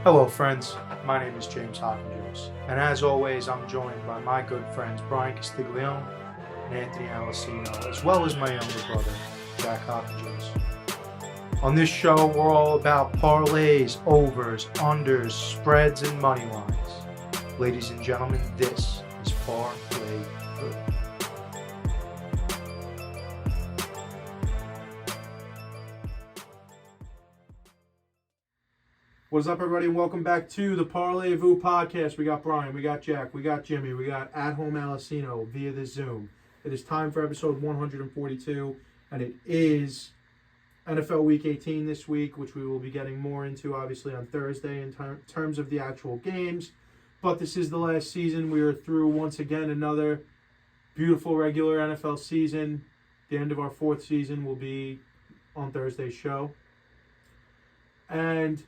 Hello friends, my name is James Hopkins, and as always I'm joined by my good friends Brian Castiglione and Anthony Alessino, as well as my younger brother, Jack Hopkins. On this show we're all about parlays, overs, unders, spreads, and money lines. Ladies and gentlemen, this is Parlay-Vous. What's up, everybody, and welcome back to the Parlay-Vous podcast. We got Brian, we got Jack, we got Jimmy, we got at-home Alessino via the Zoom. It is time for episode 142, and it is NFL Week 18 this week, which we will be getting more into, obviously, on Thursday in terms of the actual games. But this is the last season. We are through, once again, another beautiful regular NFL season. The end of our fourth season will be on Thursday's show. And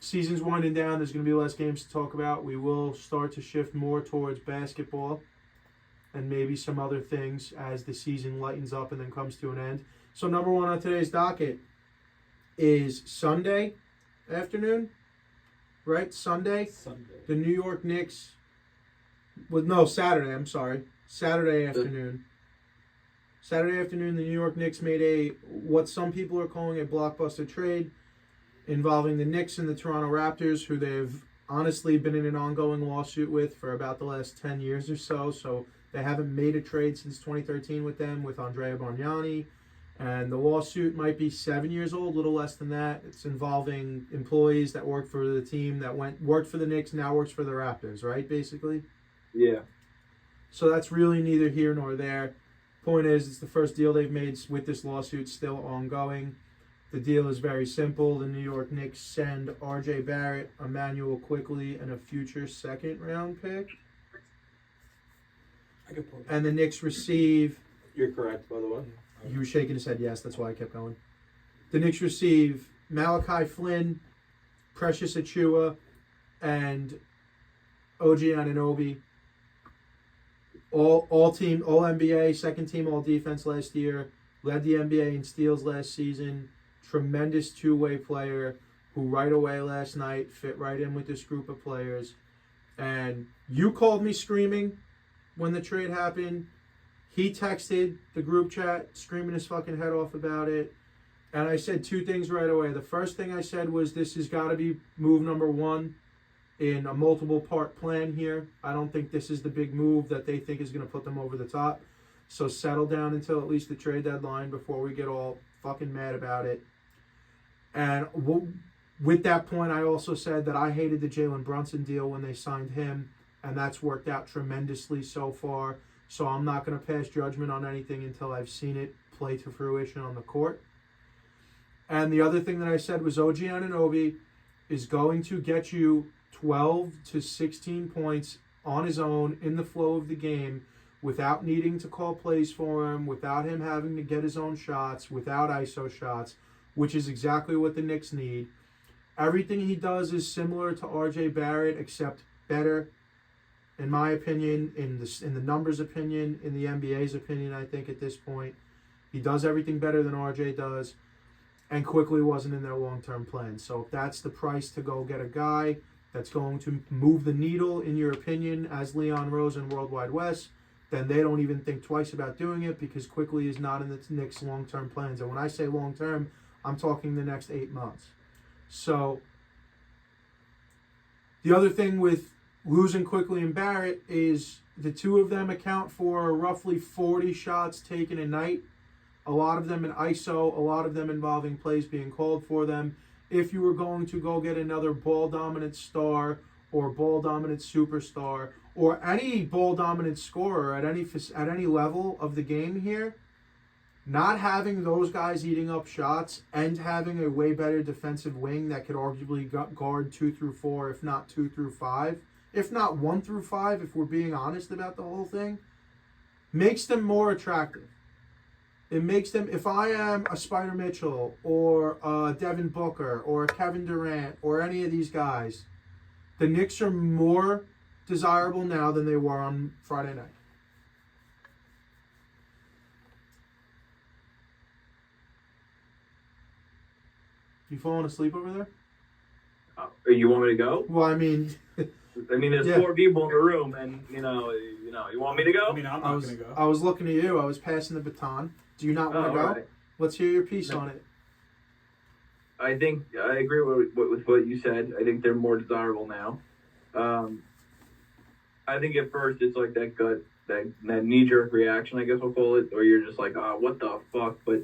season's winding down. There's going to be less games to talk about. We will start to shift more towards basketball and maybe some other things as the season lightens up and then comes to an end. So number one on today's docket is Sunday afternoon, right? Sunday. The New York Knicks. Saturday. I'm sorry. Saturday afternoon. Saturday afternoon, the New York Knicks made what some people are calling a blockbuster trade involving the Knicks and the Toronto Raptors, who they've honestly been in an ongoing lawsuit with for about the last 10 years or so. So they haven't made a trade since 2013 with them, with Andrea Bargnani. And the lawsuit might be 7 years old, a little less than that. It's involving employees that worked for the team that worked for the Knicks, now works for the Raptors, right, basically? Yeah. So that's really neither here nor there. Point is, it's the first deal they've made with this lawsuit still ongoing. The deal is very simple. The New York Knicks send R.J. Barrett, Emmanuel Quickley, and a future second-round pick. And the Knicks receive... You're correct, by the way. He was shaking his head, yes, that's why I kept going. The Knicks receive Malachi Flynn, Precious Achiuwa, and OG Anunoby. All NBA, second team all defense last year, led the NBA in steals last season. Tremendous two-way player who right away last night fit right in with this group of players. And you called me screaming when the trade happened. He texted the group chat screaming his fucking head off about it. And I said two things right away. The first thing I said was this has got to be move number one in a multiple-part plan here. I don't think this is the big move that they think is going to put them over the top. So settle down until at least the trade deadline before we get all fucking mad about it. And with that point, I also said that I hated the Jalen Brunson deal when they signed him, and that's worked out tremendously so far. So I'm not going to pass judgment on anything until I've seen it play to fruition on the court. And the other thing that I said was OG Anunoby is going to get you 12 to 16 points on his own in the flow of the game without needing to call plays for him, without him having to get his own shots, without ISO shots, which is exactly what the Knicks need. Everything he does is similar to R.J. Barrett, except better, in my opinion, in the numbers' opinion, in the NBA's opinion, I think, at this point. He does everything better than R.J. does, and Quickly wasn't in their long-term plan. So if that's the price to go get a guy that's going to move the needle, in your opinion, as Leon Rose in Worldwide West, then they don't even think twice about doing it because Quickly is not in the Knicks' long-term plans. And when I say long-term, I'm talking the next 8 months. So the other thing with losing Quickly and Barrett is the two of them account for roughly 40 shots taken a night. A lot of them in ISO, a lot of them involving plays being called for them. If you were going to go get another ball-dominant star or ball-dominant superstar or any ball-dominant scorer at any level of the game here, not having those guys eating up shots and having a way better defensive wing that could arguably guard 2 through 4, if not 2 through 5, if not 1 through 5, if we're being honest about the whole thing, makes them more attractive. It makes them, if I am a Spider Mitchell or a Devin Booker or a Kevin Durant or any of these guys, the Knicks are more desirable now than they were on Friday night. You falling asleep over there? You want me to go? Well, I mean, There's Yeah. 4 people in the room, and you want me to go? I mean, I'm not going to go. I was looking at you. I was passing the baton. Do you not want to go? Right. Let's hear your piece No. on it. I think I agree with what you said. I think they're more desirable now. I think at first it's like that gut, that knee-jerk reaction, I guess we'll call it, or you're just like, what the fuck? But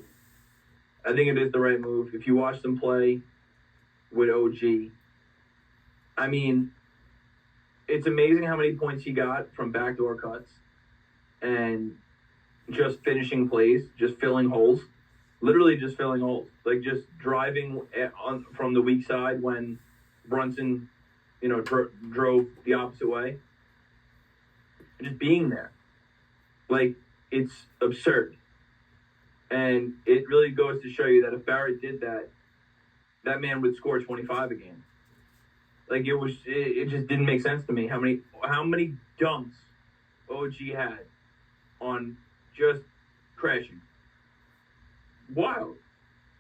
I think it is the right move. If you watch them play with OG, I mean, it's amazing how many points he got from backdoor cuts and just finishing plays, just filling holes, literally just filling holes, like just driving from the weak side when Brunson, drove the opposite way, and just being there, like it's absurd, and it really goes to show you that if Barrett did that, that man would score 25 a game. Like it just didn't make sense to me how many dunks OG had on just crashing. Wild.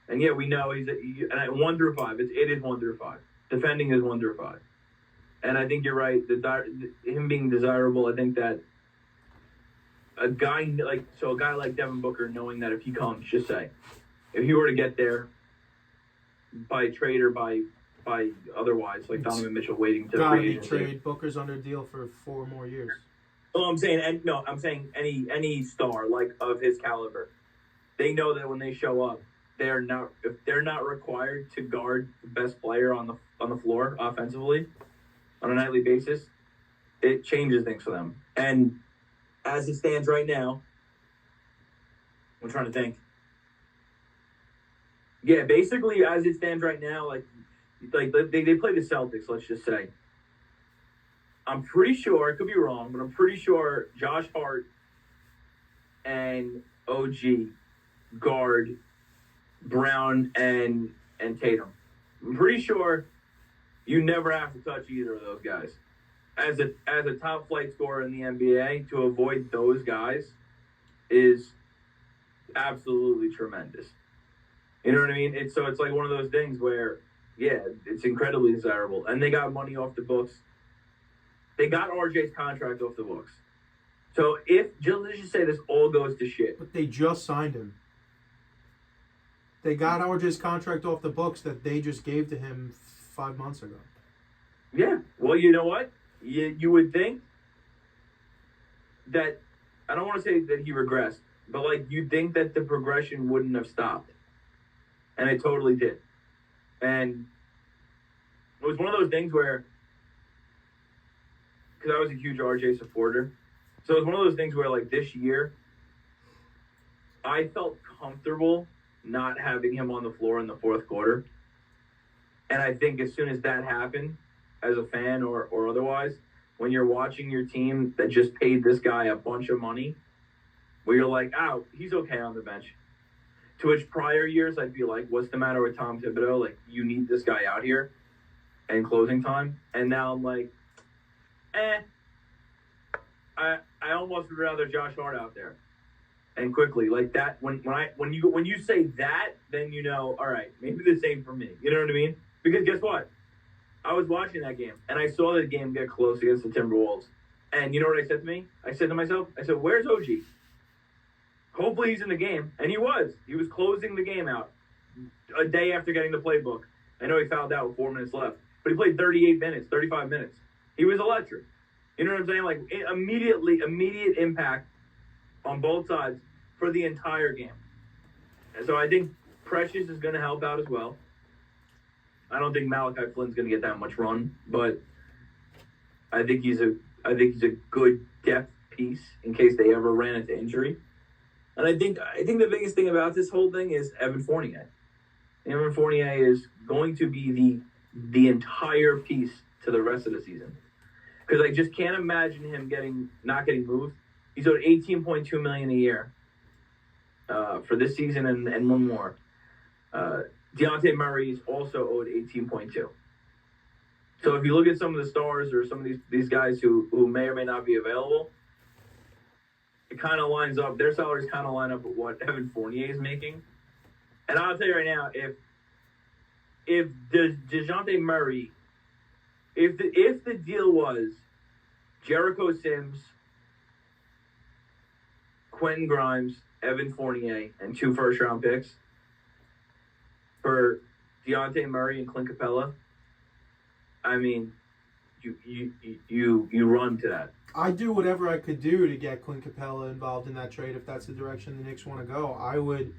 And yeah, we know he's at 1 through 5. It is 1 through 5. Defending is 1 through 5. And I think you're right. Him being desirable, I think that a guy like Devin Booker, knowing that if he comes, just say, if he were to get there by trade or by otherwise, like Donovan Mitchell waiting to Gotta free be agency. trade. Booker's under deal for 4 more years. Well, I'm saying any star like of his caliber, they know that when they show up, if they're not required to guard the best player on the floor offensively on a nightly basis, it changes things for them. And as it stands right now, I'm trying to think. Yeah, basically as it stands right now, like they play the Celtics, let's just say. I'm pretty sure, I could be wrong, but I'm pretty sure Josh Hart and OG guard Brown and Tatum. I'm pretty sure you never have to touch either of those guys. As a top flight scorer in the NBA, to avoid those guys is absolutely tremendous. You know what I mean? It's like one of those things where, yeah, it's incredibly desirable. And they got money off the books. They got RJ's contract off the books. So let's just say this all goes to shit. But they just signed him. They got RJ's contract off the books that they just gave to him 5 months ago. Yeah. Well, you know what? You would think that, I don't want to say that he regressed, but like you'd think that the progression wouldn't have stopped. And it totally did. And it was one of those things where, because I was a huge RJ supporter, so it was one of those things where like this year, I felt comfortable not having him on the floor in the fourth quarter. And I think as soon as that happened, as a fan or otherwise, when you're watching your team that just paid this guy a bunch of money, where you're like, he's okay on the bench. To which prior years, I'd be like, what's the matter with Tom Thibodeau? Like, you need this guy out here in closing time. And now I'm like, I almost would rather Josh Hart out there. And quickly, like that, when you say that, then you know, all right, maybe this ain't for me. You know what I mean? Because guess what? I was watching that game, and I saw the game get close against the Timberwolves. And you know what I said to me? I said to myself, where's OG? Hopefully he's in the game. And he was. He was closing the game out a day after getting the playbook. I know he fouled out with 4 minutes left, but he played 38 minutes, 35 minutes. He was electric. You know what I'm saying? Like, immediate impact on both sides for the entire game. And so I think Precious is going to help out as well. I don't think Malachi Flynn's going to get that much run, but I think he's a good depth piece in case they ever ran into injury. And I think the biggest thing about this whole thing is Evan Fournier. Evan Fournier is going to be the entire piece to the rest of the season. Because I just can't imagine him not getting moved. He's owed $18.2 million a year for this season and one more. Dejounte Murray is also owed $18.2. So if you look at some of the stars or some of these guys who may or may not be available, it kind of lines up. Their salaries kind of line up with what Evan Fournier is making. And I'll tell you right now, if Dejounte Murray If the deal was Jericho Sims, Quentin Grimes, Evan Fournier, and 2 first-round picks for Deontay Murray and Clint Capella, I mean, you run to that. I'd do whatever I could do to get Clint Capella involved in that trade if that's the direction the Knicks want to go. I would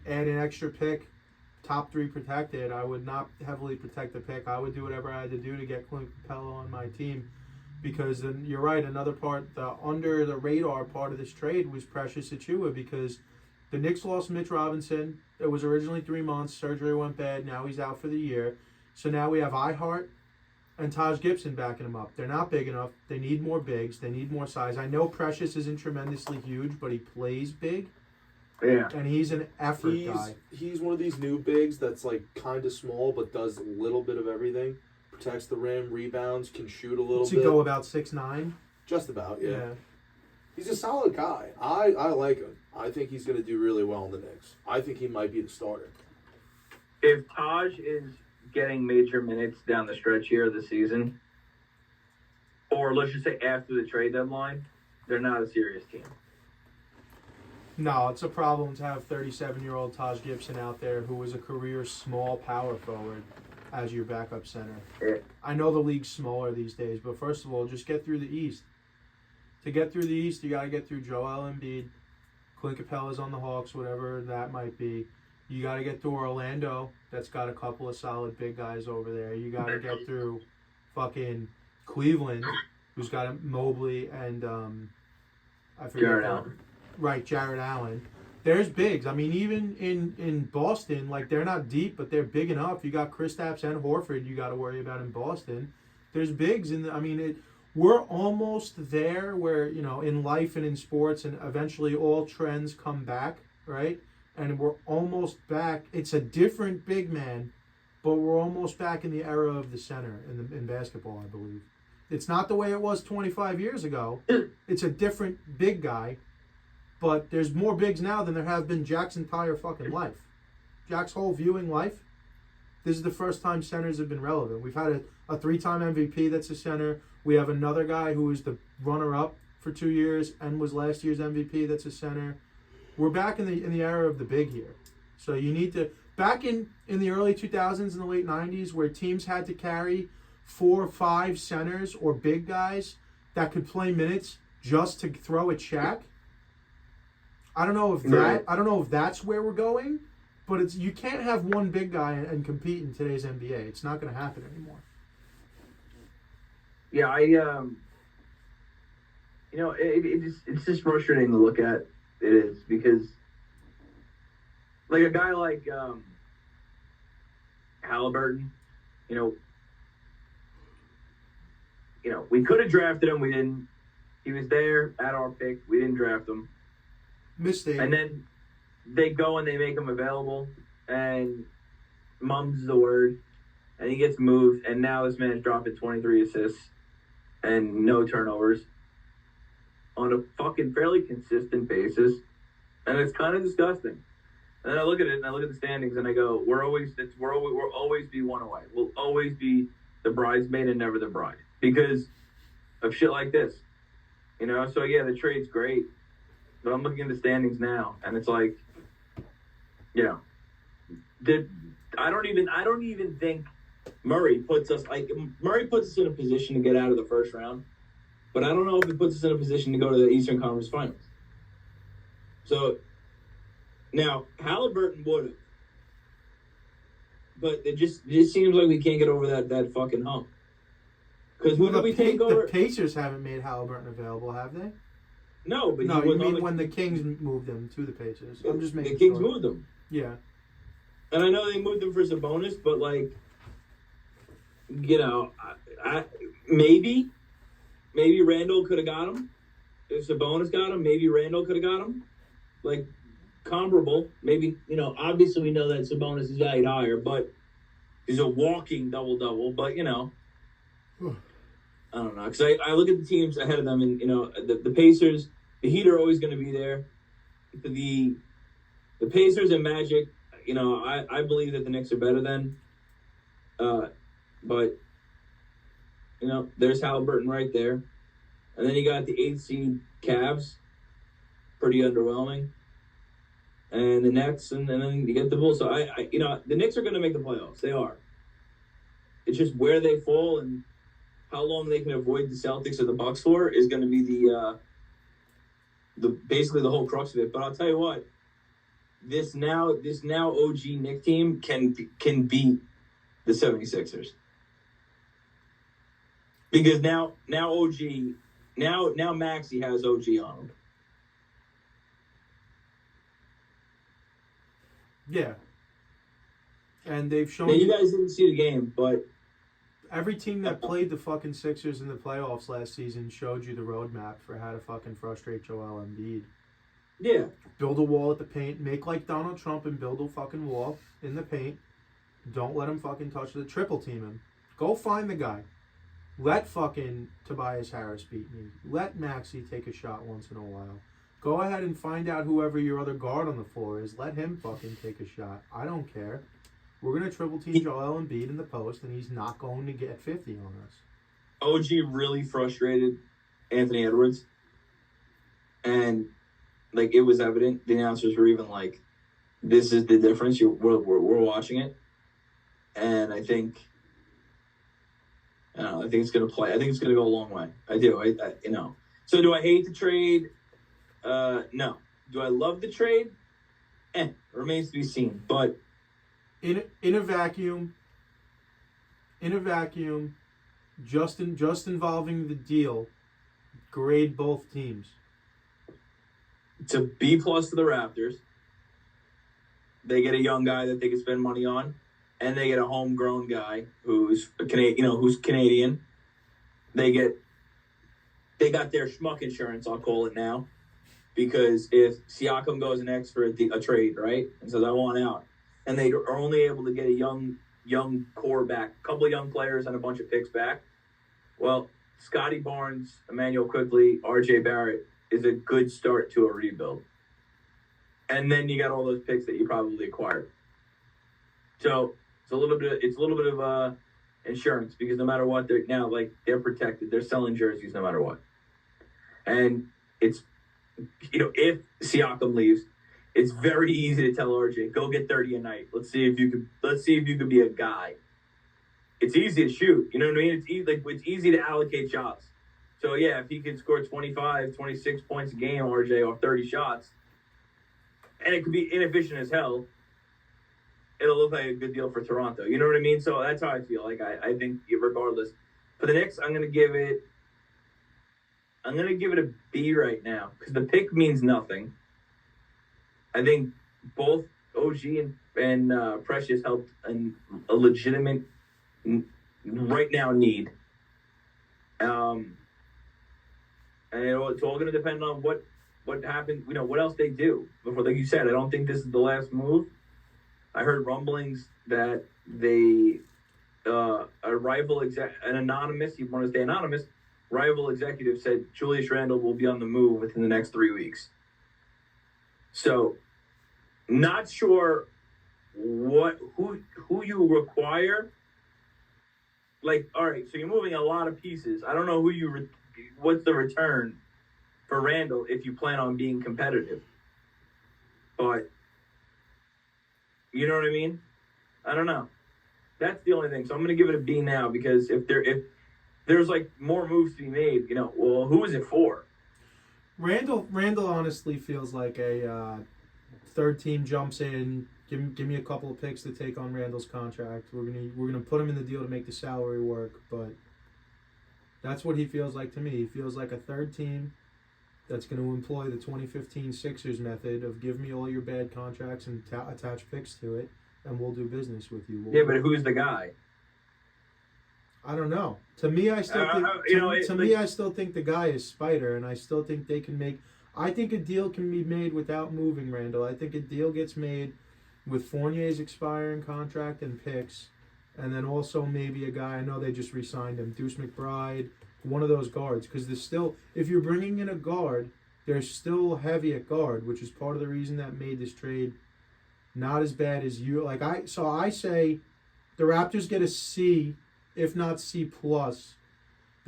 add an extra pick, top 3 protected. I would not heavily protect the pick. I would do whatever I had to do to get Clint Capella on my team, because then you're right. Another part, the under the radar part of this trade was Precious Achiuwa, because the Knicks lost Mitch Robinson. It was originally 3 months. Surgery went bad. Now he's out for the year. So now we have Ihart and Taj Gibson backing him up. They're not big enough. They need more bigs. They need more size. I know Precious isn't tremendously huge, but he plays big. Yeah. And he's an effort guy. He's one of these new bigs that's like kind of small but does a little bit of everything. Protects the rim, rebounds, can shoot a little Does he bit. go about 6'9"? Just about, yeah. He's a solid guy. I like him. I think he's going to do really well in the Knicks. I think he might be the starter. If Taj is getting major minutes down the stretch here of the season, or let's just say after the trade deadline, they're not a serious team. No, it's a problem to have 37-year-old Taj Gibson out there, who was a career small power forward, as your backup center. Yeah. I know the league's smaller these days, but first of all, just get through the East. To get through the East, you got to get through Joel Embiid, Clint Capella's on the Hawks, whatever that might be. You got to get through Orlando. That's got a couple of solid big guys over there. You got to get through fucking Cleveland, who's got Mobley and I forget. Jared Allen. Right, Jared Allen. There's bigs. I mean, even in Boston, like, they're not deep, but they're big enough. You got Kristaps and Horford you got to worry about in Boston. There's bigs. We're almost there where, in life and in sports, and eventually all trends come back, right? And we're almost back. It's a different big man, but we're almost back in the era of the center in basketball, I believe. It's not the way it was 25 years ago. It's a different big guy. But there's more bigs now than there have been Jack's entire fucking life. Jack's whole viewing life, this is the first time centers have been relevant. We've had a 3-time MVP that's a center. We have another guy who was the runner-up for 2 years and was last year's MVP that's a center. We're back in the era of the big here. So you need to... Back in the early 2000s and the late 90s, where teams had to carry 4 or 5 centers or big guys that could play minutes just to throw at Shaq. I don't know if that's where we're going, but you can't have one big guy and compete in today's NBA. It's not going to happen anymore. Yeah, it's just frustrating to look at. It is, because like a guy like Halliburton, we could have drafted him. We didn't. He was there at our pick. We didn't draft him. Mistake. And then they go and they make him available, and mum's the word, and he gets moved, and now this man's dropping 23 assists and no turnovers on a fucking fairly consistent basis, and it's kind of disgusting. And then I look at it, and I look at the standings, and I go, we'll always be one away. We'll always be the bridesmaid and never the bride because of shit like this, So yeah, the trade's great. But I'm looking at the standings now, and it's like, I don't even think Murray puts us in a position to get out of the first round, but I don't know if it puts us in a position to go to the Eastern Conference Finals. So now Halliburton would have, but it just seems like we can't get over that fucking hump. Because the Pacers haven't made Halliburton available, have they? No, but you mean when the Kings moved him to the Pacers? I'm just making the Kings sure. moved him. Yeah, and I know they moved him for Sabonis, but maybe Randall could have got him. If Sabonis got him, maybe Randall could have got him. Comparable. Maybe obviously we know that Sabonis is valued higher, but he's a walking double-double. But I don't know, because I look at the teams ahead of them, and the Pacers, the Heat are always going to be there. The Pacers and Magic, I believe that the Knicks are better than, but there's Halliburton right there. And then you got the 8th seed Cavs, pretty underwhelming. And the Nets, and then you get the Bulls. So, the Knicks are going to make the playoffs. They are. It's just where they fall and how long they can avoid the Celtics or the Bucks for is going to be the basically the whole crux of it. But I'll tell you what, this now OG Knicks team can beat the 76ers. Because now OG now Maxey has OG on him. Yeah. And they've shown Now, you guys didn't see the game, but every team that played the fucking Sixers in the playoffs last season showed you the roadmap for how to fucking frustrate Joel Embiid. yeah. Build a wall at the paint. Make like Donald Trump and build a fucking wall in the paint. Don't let him fucking touch the triple team him. Go find the guy. Let fucking Tobias Harris beat me. Let Maxey take a shot once in a while. Go ahead and find out whoever your other guard on the floor is. Let him fucking take a shot. I don't care. We're going to triple team Joel Embiid in the post, and he's not going to get 50 on us. OG really frustrated Anthony Edwards. And, it was evident. The announcers were even like, this is the difference. We're watching it. And I think it's going to play. I think it's going to go a long way. I do. So do I hate the trade? No. Do I love the trade? Remains to be seen. But in a vacuum, just involving the deal, grade both teams. It's a B+ to the Raptors. They get a young guy that they can spend money on, and they get a homegrown guy who's Canadian. They got their schmuck insurance, I'll call it now. Because if Siakam goes next for a trade, right, and says I want out, and they are only able to get a young core back, a couple of young players and a bunch of picks back, well, Scotty Barnes, Emmanuel Quickly, R.J. Barrett is a good start to a rebuild. And then you got all those picks that you probably acquired. So it's a little bit of insurance because no matter what, they're protected. They're selling jerseys no matter what. And it's if Siakam leaves, it's very easy to tell RJ, go get 30 a night. Let's see if you could be a guy. It's easy to shoot. You know what I mean? It's easy to allocate shots. So yeah, if he can score 25, 26 points a game, RJ, off 30 shots, and it could be inefficient as hell, it'll look like a good deal for Toronto. You know what I mean? So that's how I feel. I think regardless. For the Knicks, I'm gonna give it a B right now because the pick means nothing. I think both OG and Precious helped a legitimate right now need. And it's all going to depend on what happens. What else they do before. Like you said, I don't think this is the last move. I heard rumblings that a rival an anonymous. You want to stay anonymous? Rival executive said Julius Randle will be on the move within the next 3 weeks. So, not sure who you require. All right, so you're moving a lot of pieces. I don't know what's the return for Randle if you plan on being competitive. But, you know what I mean? I don't know. That's the only thing. So I'm going to give it a B now because if there's more moves to be made, well, who is it for? Randall honestly feels like a third team jumps in. Give me a couple of picks to take on Randall's contract. We're gonna put him in the deal to make the salary work, but that's what he feels like to me. He feels like a third team that's going to employ the 2015 Sixers method of give me all your bad contracts and attach picks to it, and we'll do business with you. Yeah, but who's the guy? I don't know. To me, I still think I still think the guy is Spider, and I still think they can make. I think a deal can be made without moving Randall. I think a deal gets made with Fournier's expiring contract and picks, and then also maybe a guy. I know they just re-signed him, Deuce McBride, one of those guards, because there's still, if you're bringing in a guard, they're still heavy at guard, which is part of the reason that made this trade not as bad as you. I say the Raptors get a C, if not C+,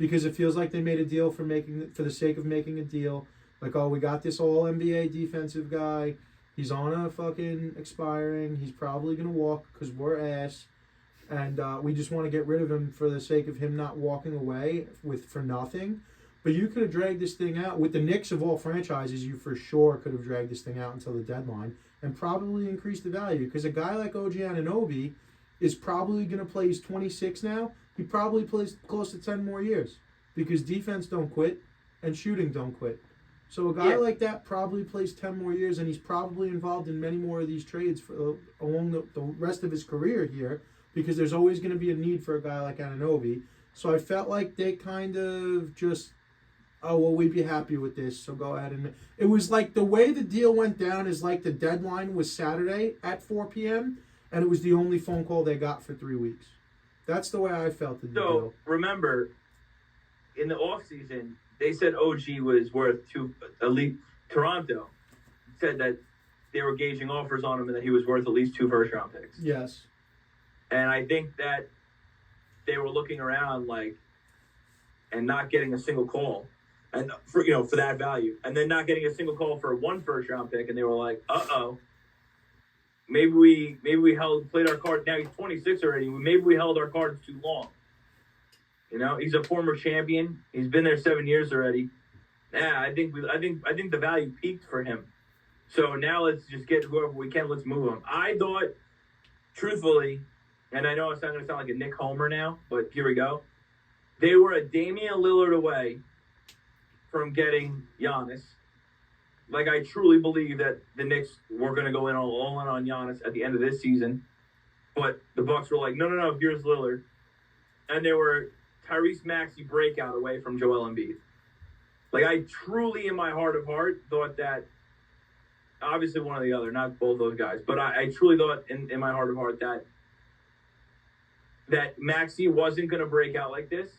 because it feels like they made a deal for the sake of making a deal. Like, oh, we got this all NBA defensive guy. He's on a fucking expiring. He's probably gonna walk because we're ass, and we just want to get rid of him for the sake of him not walking away for nothing. But you could have dragged this thing out with the Knicks of all franchises. You for sure could have dragged this thing out until the deadline and probably increased the value, because a guy like OG Anunoby is probably gonna play. He's 26 now. He probably plays close to 10 more years because defense don't quit and shooting don't quit. So a guy like that probably plays 10 more years, and he's probably involved in many more of these trades along the rest of his career here, because there's always going to be a need for a guy like Anunoby. So I felt like they kind of just, oh, well, we'd be happy with this, so go ahead. And it was like the way the deal went down is like the deadline was Saturday at 4 p.m., and it was the only phone call they got for 3 weeks. That's the way I felt in the deal. So, remember, in the offseason, they said OG was worth Toronto said that they were gauging offers on him and that he was worth at least 2 first-round picks. Yes. And I think that they were looking around and not getting a single call, and for that value, and then not getting a single call for 1 first-round pick, and they were like, maybe we played our cards. Now he's 26 already. Maybe we held our cards too long. He's a former champion. He's been there 7 years already. Yeah, I think the value peaked for him. So now let's just get whoever we can. Let's move him. I thought, truthfully, and I know it's not going to sound like a Nick Homer now, but here we go. They were a Damian Lillard away from getting Giannis. Like, I truly believe that the Knicks were going to go all in on Giannis at the end of this season, but the Bucks were like, no, here's Lillard, and they were Tyrese Maxey breakout away from Joel Embiid. Like, I truly, in my heart of heart, thought that, obviously one or the other, not both those guys, but I truly thought in my heart of heart that Maxey wasn't going to break out like this,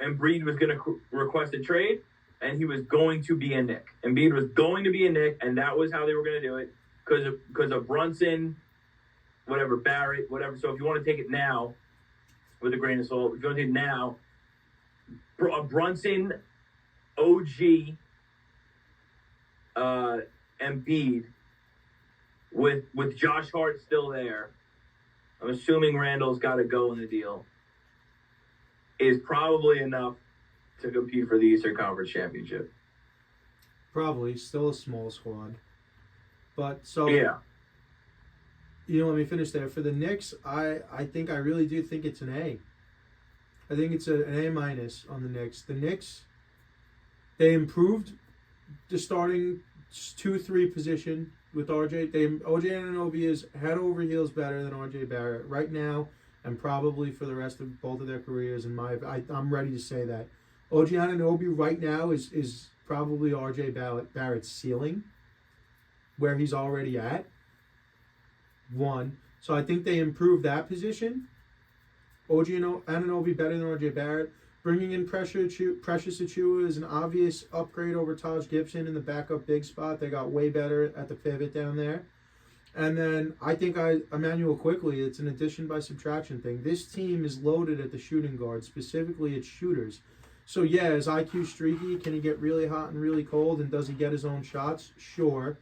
and Embiid was going to request a trade, and he was going to be a Knick. Embiid was going to be a Knick, and that was how they were going to do it, because of Brunson, whatever, Barrett, whatever. So if you want to take it now, with a grain of salt, if you want to take it now, Brunson, OG, Embiid, with Josh Hart still there, I'm assuming Randall's got to go in the deal, is probably enough to compete for the Eastern Conference Championship. Probably. Still a small squad. But, so... Yeah. Let me finish there. For the Knicks, I really do think it's an A. I think it's an A- on the Knicks. The Knicks, they improved the starting 2-3 position with OG Anunoby is head over heels better than RJ Barrett right now, and probably for the rest of both of their careers. I'm ready to say that OG Anunoby right now is probably RJ Barrett's ceiling, where he's already at. 1. So I think they improved that position. OG Anunoby better than RJ Barrett. Bringing in Precious Achiuwa is an obvious upgrade over Taj Gibson in the backup big spot. They got way better at the pivot down there. And then I think Emmanuel Quickly, it's an addition by subtraction thing. This team is loaded at the shooting guard, specifically its shooters. So yeah, is IQ streaky? Can he get really hot and really cold? And does he get his own shots? Sure.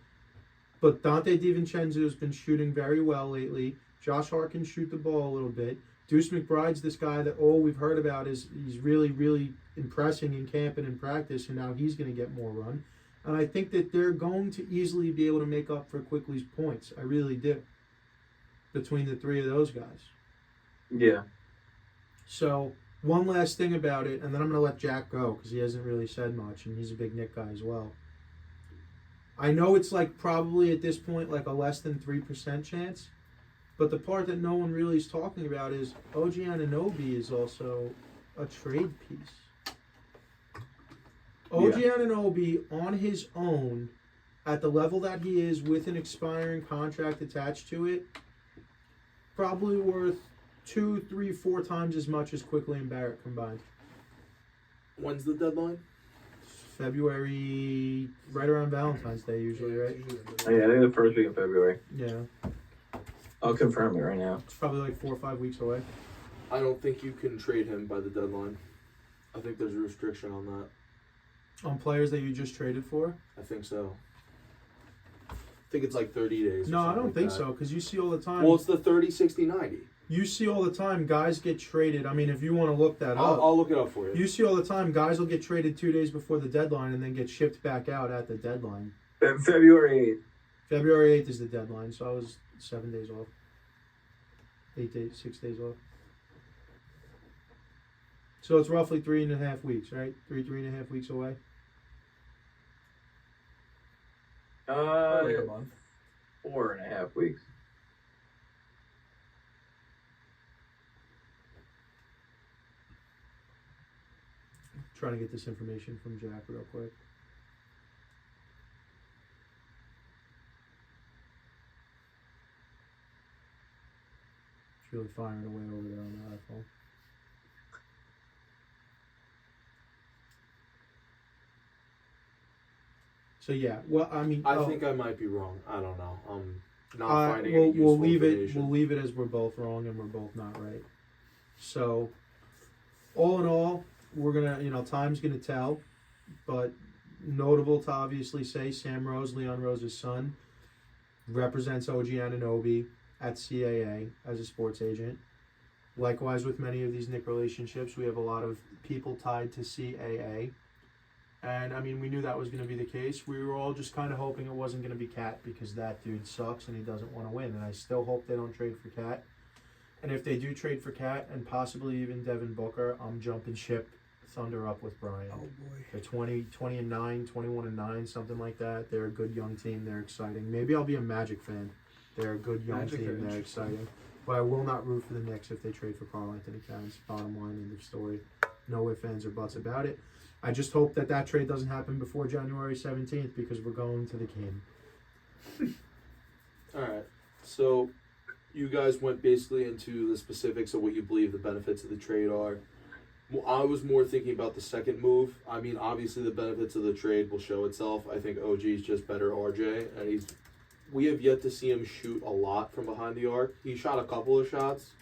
But Dante DiVincenzo has been shooting very well lately. Josh Hart can shoot the ball a little bit. Deuce McBride's this guy that all we've heard about is he's really, really impressing in camp and in practice, and now he's going to get more run. And I think that they're going to easily be able to make up for Quickly's points. I really do. Between the 3 of those guys. Yeah. So, one last thing about it, and then I'm going to let Jack go because he hasn't really said much, and he's a big Knick guy as well. I know it's probably at this point a less than 3% chance, but the part that no one really is talking about is OG Anunoby is also a trade piece. OG Anunoby on his own, at the level that he is with an expiring contract attached to it, probably worth 2, 3, 4 times as much as Quickly and Barrett combined. When's the deadline? February, right around Valentine's Day usually, right? Yeah, I think the first week of February. Yeah. I'll confirm it right now. It's probably 4 or 5 weeks away. I don't think you can trade him by the deadline. I think there's a restriction on that. On players that you just traded for? I think so. I think it's like 30 days. No, I don't think that. so, because you see all the time. Well, it's the 30, 60, 90. You see all the time guys get traded. I mean, if you want to look that up. I'll look it up for you. You see all the time guys will get traded 2 days before the deadline and then get shipped back out at the deadline. February 8th. February 8th is the deadline, so I was 7 days off. 8 days, 6 days off. So it's roughly 3.5 weeks, right? 3.5 weeks away. Like a month. 4.5 weeks. Trying to get this information from Jack real quick. It's really firing away over there on the iPhone. So yeah, well, I mean, I think I might be wrong. I don't know. I'm not finding any useful we'll leave information. it. We'll leave it as we're both wrong and we're both not right. So, all in all, we're gonna, time's gonna tell. But notable to obviously say, Sam Rose, Leon Rose's son, represents OG Anunoby at CAA as a sports agent. Likewise, with many of these Knick relationships, we have a lot of people tied to CAA. And, I mean, we knew that was going to be the case. We were all just kind of hoping it wasn't going to be Cat because that dude sucks and he doesn't want to win. And I still hope they don't trade for Cat. And if they do trade for Cat and possibly even Devin Booker, I'm jumping ship Thunder up with Brian. Oh, boy. They're 20-9, 21-9, something like that. They're a good young team. They're exciting. Maybe I'll be a Magic fan. They're a good young Magic are team. They're interesting. exciting. But I will not root for the Knicks if they trade for Karl Anthony Towns. Bottom line, end of story. No ifs, ands, or buts about it. I just hope that trade doesn't happen before January 17th because we're going to the game. All right. So you guys went basically into the specifics of what you believe the benefits of the trade are. I was more thinking about the second move. I mean, obviously the benefits of the trade will show itself. I think OG is just better RJ, and we have yet to see him shoot a lot from behind the arc. He shot a couple of shots,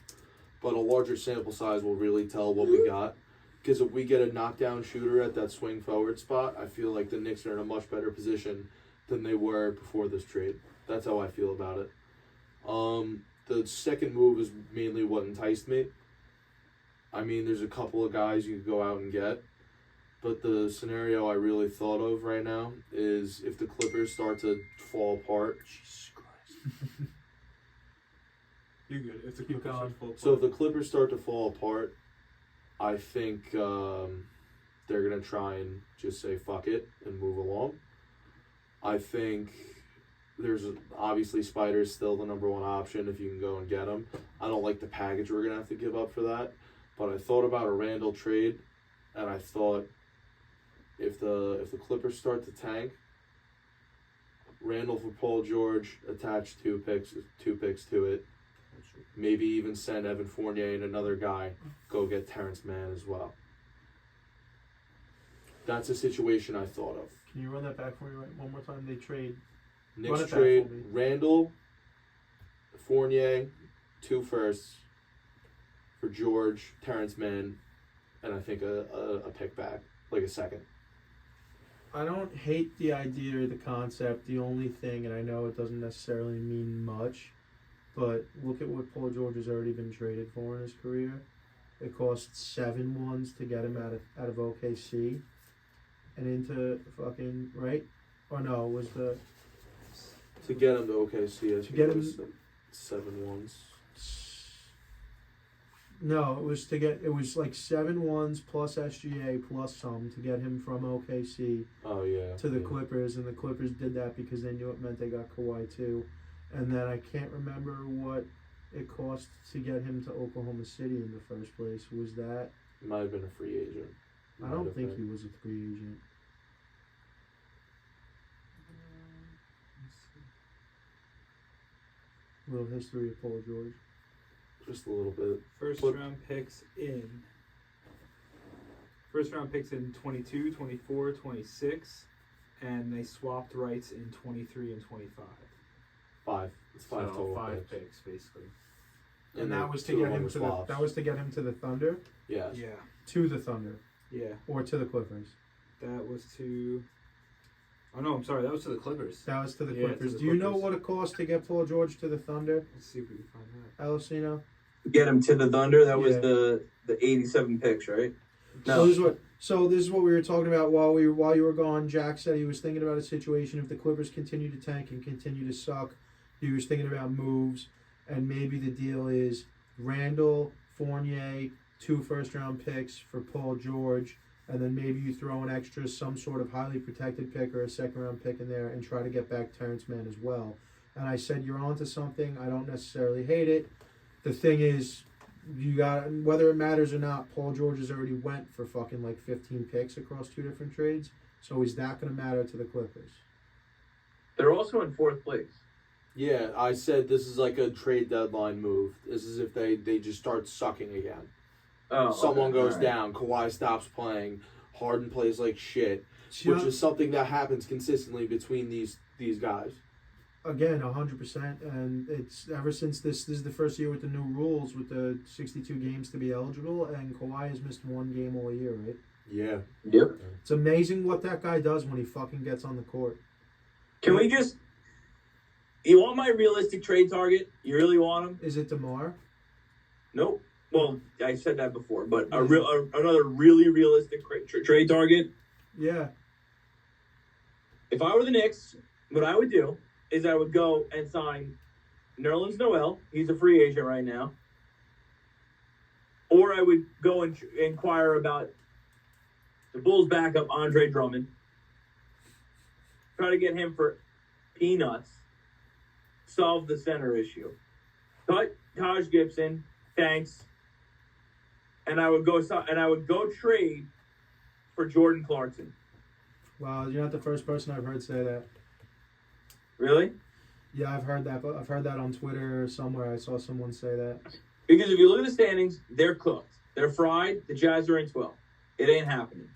but a larger sample size will really tell what we got. Because if we get a knockdown shooter at that swing forward spot, I feel like the Knicks are in a much better position than they were before this trade. That's how I feel about it. The second move is mainly what enticed me. I mean, there's a couple of guys you could go out and get, but the scenario I really thought of right now is if the Clippers start to fall apart. Jesus Christ. You're good. If the Clippers are full. So if the Clippers start to fall apart, I think they're going to try and just say fuck it and move along. I think obviously Spider's still the number one option if you can go and get him. I don't like the package we're going to have to give up for that. But I thought about a Randall trade, and I thought if the Clippers start to tank, Randall for Paul George, attach two picks to it. Maybe even send Evan Fournier and another guy, go get Terrence Mann as well. That's a situation I thought of. Can you run that back for me one more time? They trade. Run Knicks it back trade for me. Randall, Fournier, 2 firsts for George, Terrence Mann, and I think a pick back, like a second. I don't hate the idea or the concept. The only thing, and I know it doesn't necessarily mean much, but look at what Paul George has already been traded for in his career. It cost 7 ones to get him out of OKC and into fucking, right? Or no, it was the... To get him to OKC, I think get it was him- 7 ones. No, it was like 7 ones plus SGA plus some to get him from OKC Oh, yeah. to the yeah. Clippers, and the Clippers did that because they knew it meant they got Kawhi too. And then I can't remember what it cost to get him to Oklahoma City in the first place. Was that? He might have been a free agent. I don't think he was a free agent. Little history of Paul George. Just a little bit. First But- round picks in 22, 24, 26, and they swapped rights in 23 and 25. 5. It's 5 So total 5 picks. picks basically. And then that was to two of get them him were to swaps. that was to get him to the Thunder. Yes. Yeah. To the Thunder. Yeah, or to the Clippers? that was to. Oh no, I'm sorry. That was to the Clippers. That was to the Yeah, Clippers. to the Do you know Clippers. what it cost to get Paul George to the Thunder, Let's see if we can find that. Alessino? Get him to the Thunder. That was Yeah. the 87 picks, right? So No. this is what we were talking about while you were gone. Jack said he was thinking about a situation if the Clippers continue to tank and continue to suck. He was thinking about moves, and maybe the deal is Randall, Fournier, 2 first-round picks for Paul George, and then maybe you throw an extra some sort of highly protected pick or a second-round pick in there and try to get back Terrence Mann as well. And I said you're onto something. I don't necessarily hate it. The thing is, you got, whether it matters or not, Paul George has already went for fucking like 15 picks across 2 different trades. So is that going to matter to the Clippers? They're also in 4th place. Yeah, I said this is like a trade deadline move. This is if they just start sucking again. Oh, Someone okay, goes all right. down, Kawhi stops playing, Harden plays like shit, See, which is something that happens consistently between these guys. again, 100%. And it's ever since this is the first year with the new rules with the 62 games to be eligible, and Kawhi has missed 1 game all year, right? Yeah. Yep. It's amazing what that guy does when he fucking gets on the court. Can we just? You want my realistic trade target? You really want him? Is it DeMar? Nope. Well, I said that before, but another really realistic trade target. Yeah. If I were the Knicks, what I would do is I would go and sign Nerlens Noel. He's a free agent right now. Or I would go and inquire about the Bulls' backup, Andre Drummond. Try to get him for peanuts. Solve the center issue. Cut Taj Gibson. Thanks. And I would go trade for Jordan Clarkson. Wow, you're not the first person I've heard say that. Really? Yeah, I've heard that. But I've heard that on Twitter or somewhere. I saw someone say that. Because if you look at the standings, they're cooked. They're fried. The Jazz are in 12. It ain't happening.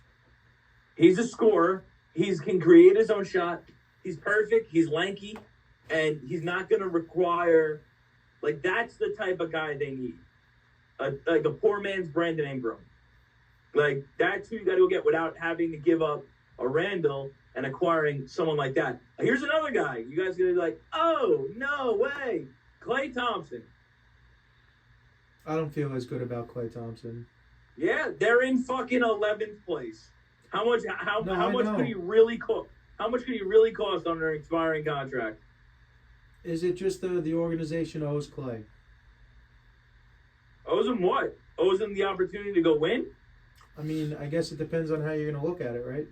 He's a scorer. He can create his own shot. He's perfect. He's lanky. And he's not going to require... Like, that's the type of guy they need. Like a poor man's Brandon Ingram. Like, that's who you got to go get without having to give up a Randall and acquiring someone like that. Here's another guy. You guys are going to be like, oh, no way. Klay Thompson. I don't feel as good about Klay Thompson. Yeah, they're in fucking 11th place. How much could he really cost? How much could he really cost on an expiring contract? Is it just the organization owes Klay? Owes him what? Owes him the opportunity to go win? I mean, I guess it depends on how you're going to look at it, right?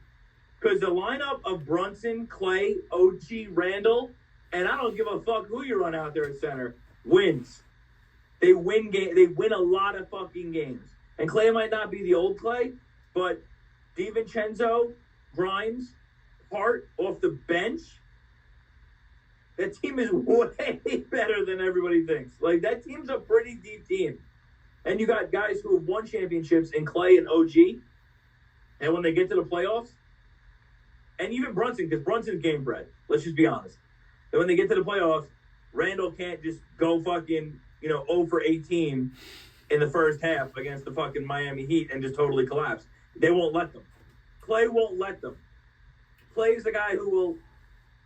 Because the lineup of Brunson, Klay, OG, Randall, and I don't give a fuck who you run out there at center, wins. They win They win a lot of fucking games. And Klay might not be the old Klay, but DiVincenzo, Grimes, Hart off the bench. That team is way better than everybody thinks. Like, that team's a pretty deep team. And you got guys who have won championships in Klay and OG. And when they get to the playoffs, and even Brunson, because Brunson's game bred. Let's just be honest. And when they get to the playoffs, Randall can't just go fucking, 0 for 18 in the first half against the fucking Miami Heat and just totally collapse. They won't let them. Klay won't let them. Klay's the guy who will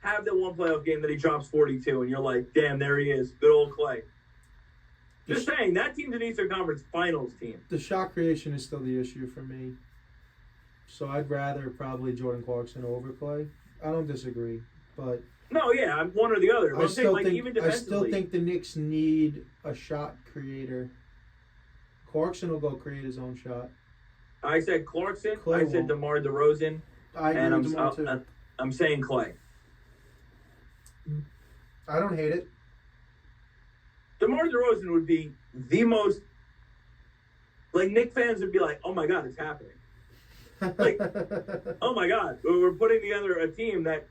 have the one playoff game that he drops 42, and you're like, damn, there he is. Good old Klay. Just saying, that team's an Eastern Conference Finals team. The shot creation is still the issue for me. So I'd rather probably Jordan Clarkson over Klay. I don't disagree, but No, yeah, I'm one or the other. But I'm saying, like, even I defensively. still think the Knicks need a shot creator. Clarkson will go create his own shot. I said Clarkson. Klay I said won't. DeMar DeRozan. I agree And with DeMar too. I'm saying Klay. I don't hate it. DeMar DeRozan would be the most, like, Knicks fans would be like, oh my God, it's happening. Like, oh my God, we're putting together a team that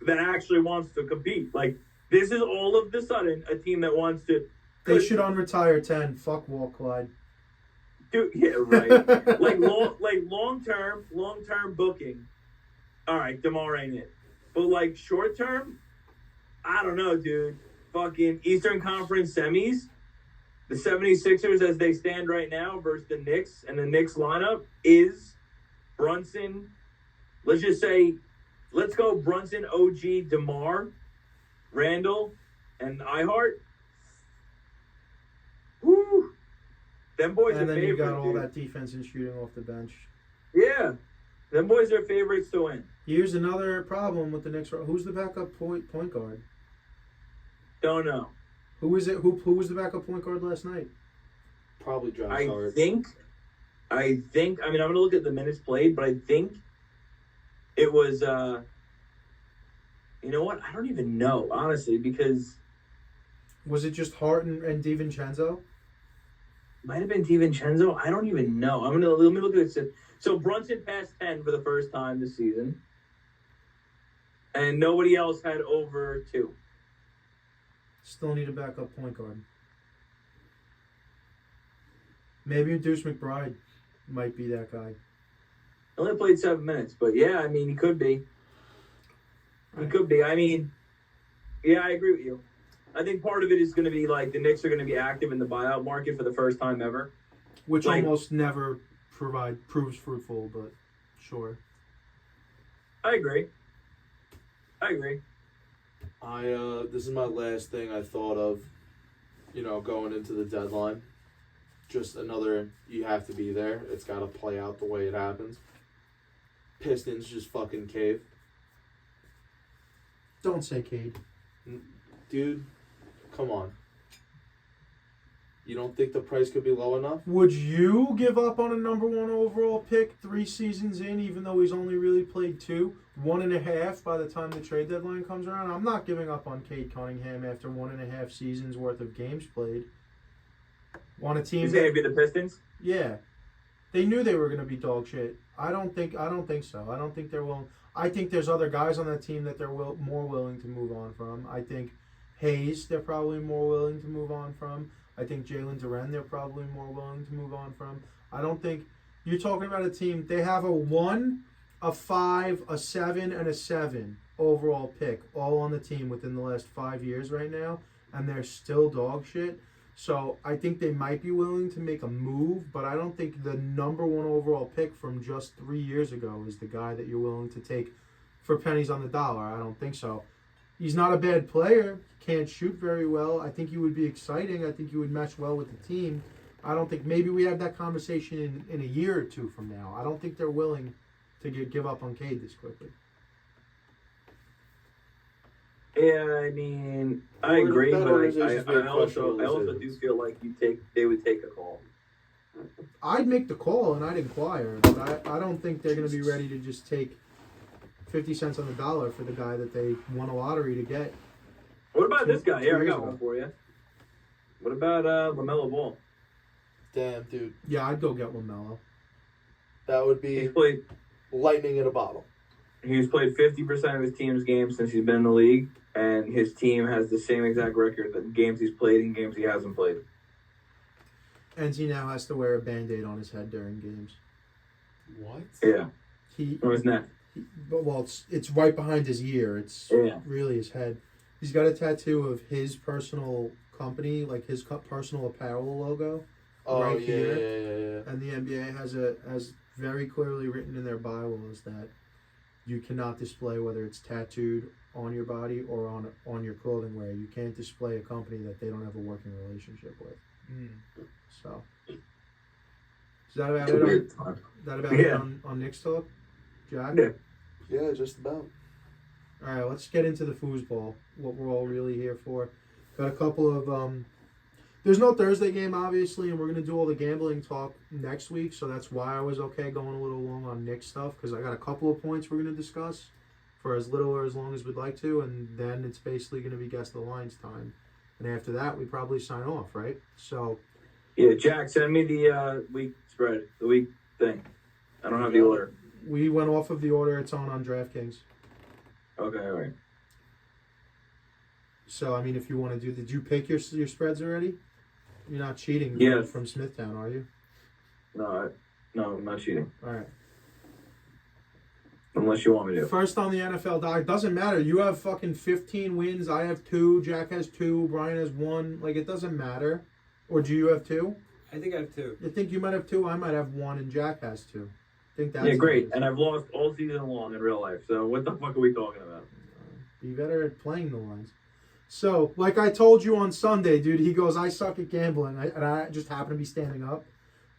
actually wants to compete. Like, this is all of the sudden a team that wants to. They should unretire 10. Fuck Walt Clyde. Dude, yeah, right. long term booking. All right, DeMar ain't it. But like short term, I don't know, dude. Fucking Eastern Conference semis, the 76ers as they stand right now versus the Knicks, and the Knicks lineup is Brunson. Let's just say, let's go Brunson, OG, DeMar, Randall, and Ihart. Woo! Them boys are And then you favorites, got all dude. that defense and shooting off the bench. Yeah. Them boys are favorites to win. Here's another problem with the Knicks. Who's the backup point guard? Don't know. Who is it? Who was the backup point guard last night? Probably Josh I Hart. think, I mean, I'm going to look at the minutes played, but I think it was, you know what? I don't even know, honestly, because Was it just Hart and DiVincenzo? it might have been DiVincenzo. I don't even know. Let me look at it. So Brunson passed 10 for the first time this season, and nobody else had over 2. Still need a backup point guard. Maybe Deuce McBride might be that guy. Only played 7 minutes, but yeah, I mean, he could be. He could be. I mean, yeah, I agree with you. I think part of it is going to be like the Knicks are going to be active in the buyout market for the first time ever. Which Like- almost never proves fruitful, but sure. I agree. This is my last thing I thought of, going into the deadline. Just another, you have to be there. It's got to play out the way it happens. Pistons just fucking cave. Don't say Cade. Dude, come on. You don't think the price could be low enough? Would you give up on a number 1 overall pick 3 seasons in, even though he's only really played 2? 1.5 by the time the trade deadline comes around? I'm not giving up on Cade Cunningham after 1.5 seasons worth of games played. On a team He's going to be the Pistons? yeah. They knew they were going to be dog shit. I don't think so. I don't think they're willing. I think there's other guys on that team that they're more willing to move on from. I think Hayes, they're probably more willing to move on from. I think Jalen Duren, they're probably more willing to move on from. I don't think you're talking about a team. They have a 1, a 5, a 7, and a 7 overall pick all on the team within the last 5 years right now, and they're still dog shit. So I think they might be willing to make a move, but I don't think the number 1 overall pick from just 3 years ago is the guy that you're willing to take for pennies on the dollar. I don't think so. He's not a bad player. Can't shoot very well. I think he would be exciting. I think he would mesh well with the team. I don't think maybe we have that conversation in a year or 2 from now. I don't think they're willing to give up on Cade this quickly. Yeah, I mean, I Or agree, that but organization's I being also questionable do feel like they would take a call. I'd make the call and I'd inquire, but I don't think they're going to be ready to just take 50 cents on the dollar for the guy that they won a lottery to get. What about this guy? Here, I 2 years got ago. one for you. What about LaMelo Ball? Damn, dude. Yeah, I'd go get LaMelo. That would He's be played lightning in a bottle. 50% of his team's games since he's been in the league, and his team has the same exact record that games he's played and games he hasn't played. And he now has to wear a Band-Aid on his head during games. What? Yeah, He, on his neck. well, it's right behind his ear. It's Yeah. really his head. He's got a tattoo of his personal company, like his personal apparel logo, Oh, right yeah, here. yeah. And the NBA has very clearly written in their bylaws that you cannot display whether it's tattooed on your body or on your clothing wear. You can't display a company that they don't have a working relationship with. So, is that about It's a it? weird time. Is that about it Yeah. on Knicks talk, Jack? Yeah. Yeah, just about. All right, let's get into the foosball. What we're all really here for. Got a couple of there's no Thursday game, obviously, and we're going to do all the gambling talk next week, so that's why I was okay going a little long on Knicks stuff, because I got a couple of points we're going to discuss for as little or as long as we'd like to, and then it's basically going to be Guess the Lines time. And after that, we probably sign off, right? So, Yeah, Jack, send me the week spread, the week thing. I don't have the order. we went off of the order it's on DraftKings. Okay, all right. So, I mean, if you want to do, did you pick your spreads already? You're not cheating Yes. from Smithtown, are you? No, I'm not cheating. All right. Unless you want me to. First on the NFL doc. Doesn't matter. You have fucking 15 wins. I have 2. Jack has 2. Brian has 1. Like, it doesn't matter. Or do you have 2? I think I have 2. I think you might have 2. I might have 1, and Jack has 2. think that's Yeah, great. it. And I've lost all season long in real life. So what the fuck are we talking about? Be better at playing the lines. So, like I told you on Sunday, dude, he goes, I suck at gambling. And I just happened to be standing up.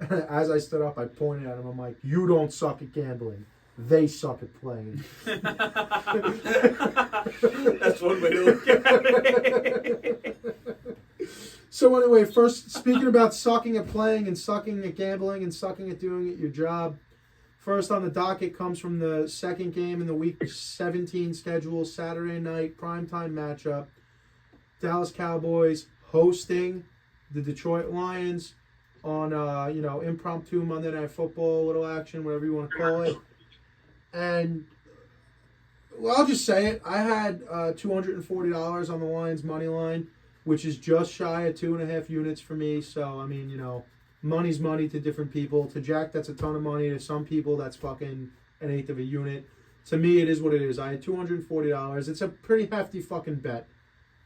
As I stood up, I pointed at him. I'm like, you don't suck at gambling. They suck at playing. That's one way to look at it. So anyway, first, speaking about sucking at playing and sucking at gambling and sucking at doing it your job, first on the docket comes from the second game in the Week 17 schedule, Saturday night primetime matchup. Dallas Cowboys hosting the Detroit Lions on, impromptu Monday Night Football, little action, whatever you want to call it. And, well, I'll just say it. I had $240 on the Lions money line, which is just shy of 2.5 units for me. So, I mean, money's money to different people. To Jack, that's a ton of money. To some people, that's fucking an eighth of a unit. To me, it is what it is. I had $240. It's a pretty hefty fucking bet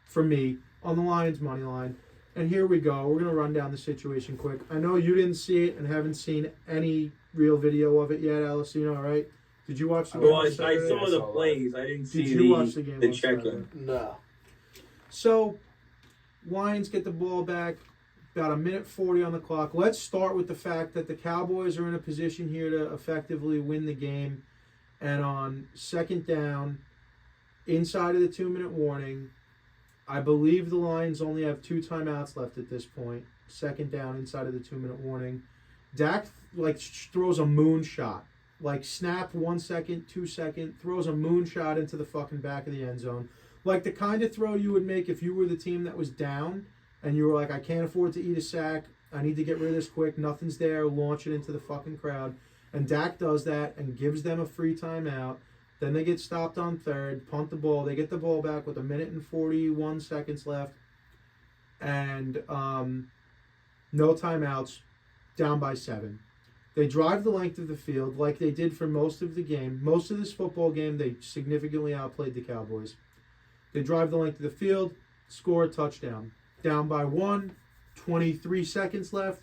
for me on the Lions money line. And here we go. We're going to run down the situation quick. I know you didn't see it and haven't seen any real video of it yet, Alessino, right? Did you watch the game? Well, I on Saturday? saw the plays. I didn't see Did you watch the game the on Saturday? check-in. No. So, Lions get the ball back, about 1:40 on the clock. Let's start with the fact that the Cowboys are in a position here to effectively win the game. And on second down, inside of the 2-minute warning, I believe the Lions only have 2 timeouts left at this point. Second down, inside of the 2-minute warning. Dak, throws a moonshot. Snap 1 second, 2 second, throws a moonshot into the fucking back of the end zone. Like the kind of throw you would make if you were the team that was down and you were like, I can't afford to eat a sack. I need to get rid of this quick. Nothing's there. Launch it into the fucking crowd. And Dak does that and gives them a free timeout. Then they get stopped on third, punt the ball. They get the ball back with 1:41 left. And no timeouts, down by 7. They drive the length of the field like they did for most of the game. Most of this football game, they significantly outplayed the Cowboys. They drive the length of the field, score a touchdown. Down by 1, 23 seconds left.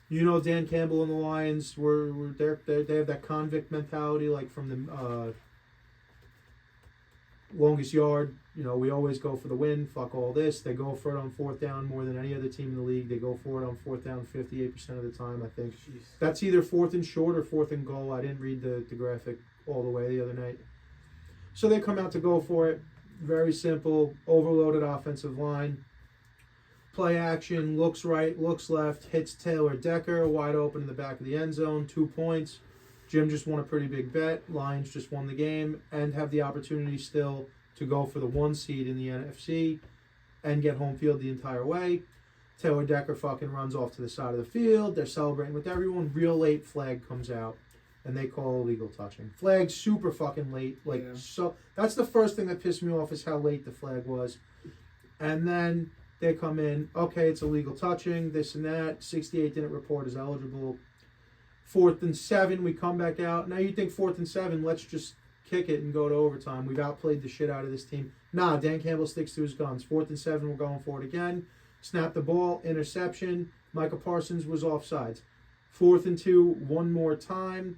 Dan Campbell and the Lions they have that convict mentality, like from the longest yard. We always go for the win. Fuck all this. They go for it on fourth down more than any other team in the league. They go for it on fourth down 58% of the time, I think. Jeez. That's either fourth and short or fourth and goal. I didn't read the graphic all the way the other night. So they come out to go for it. Very simple. Overloaded offensive line. Play action. Looks right, looks left. Hits Taylor Decker. Wide open in the back of the end zone. 2 points. Jim just won a pretty big bet. Lions just won the game and have the opportunity still to go for the 1 seed in the NFC and get home field the entire way. Taylor Decker fucking runs off to the side of the field. They're celebrating with everyone. Real late flag comes out, and they call illegal touching. Flag super fucking late. So that's the first thing that pissed me off is how late the flag was. And then they come in, okay, it's illegal touching, this and that. 68 didn't report as eligible. 4th and 7, we come back out. Now you think 4th and 7, let's just kick it and go to overtime. We've outplayed the shit out of this team. Nah, Dan Campbell sticks to his guns. 4th and 7, we're going for it again. Snap the ball, interception. Micah Parsons was offsides. 4th and 2, one more time.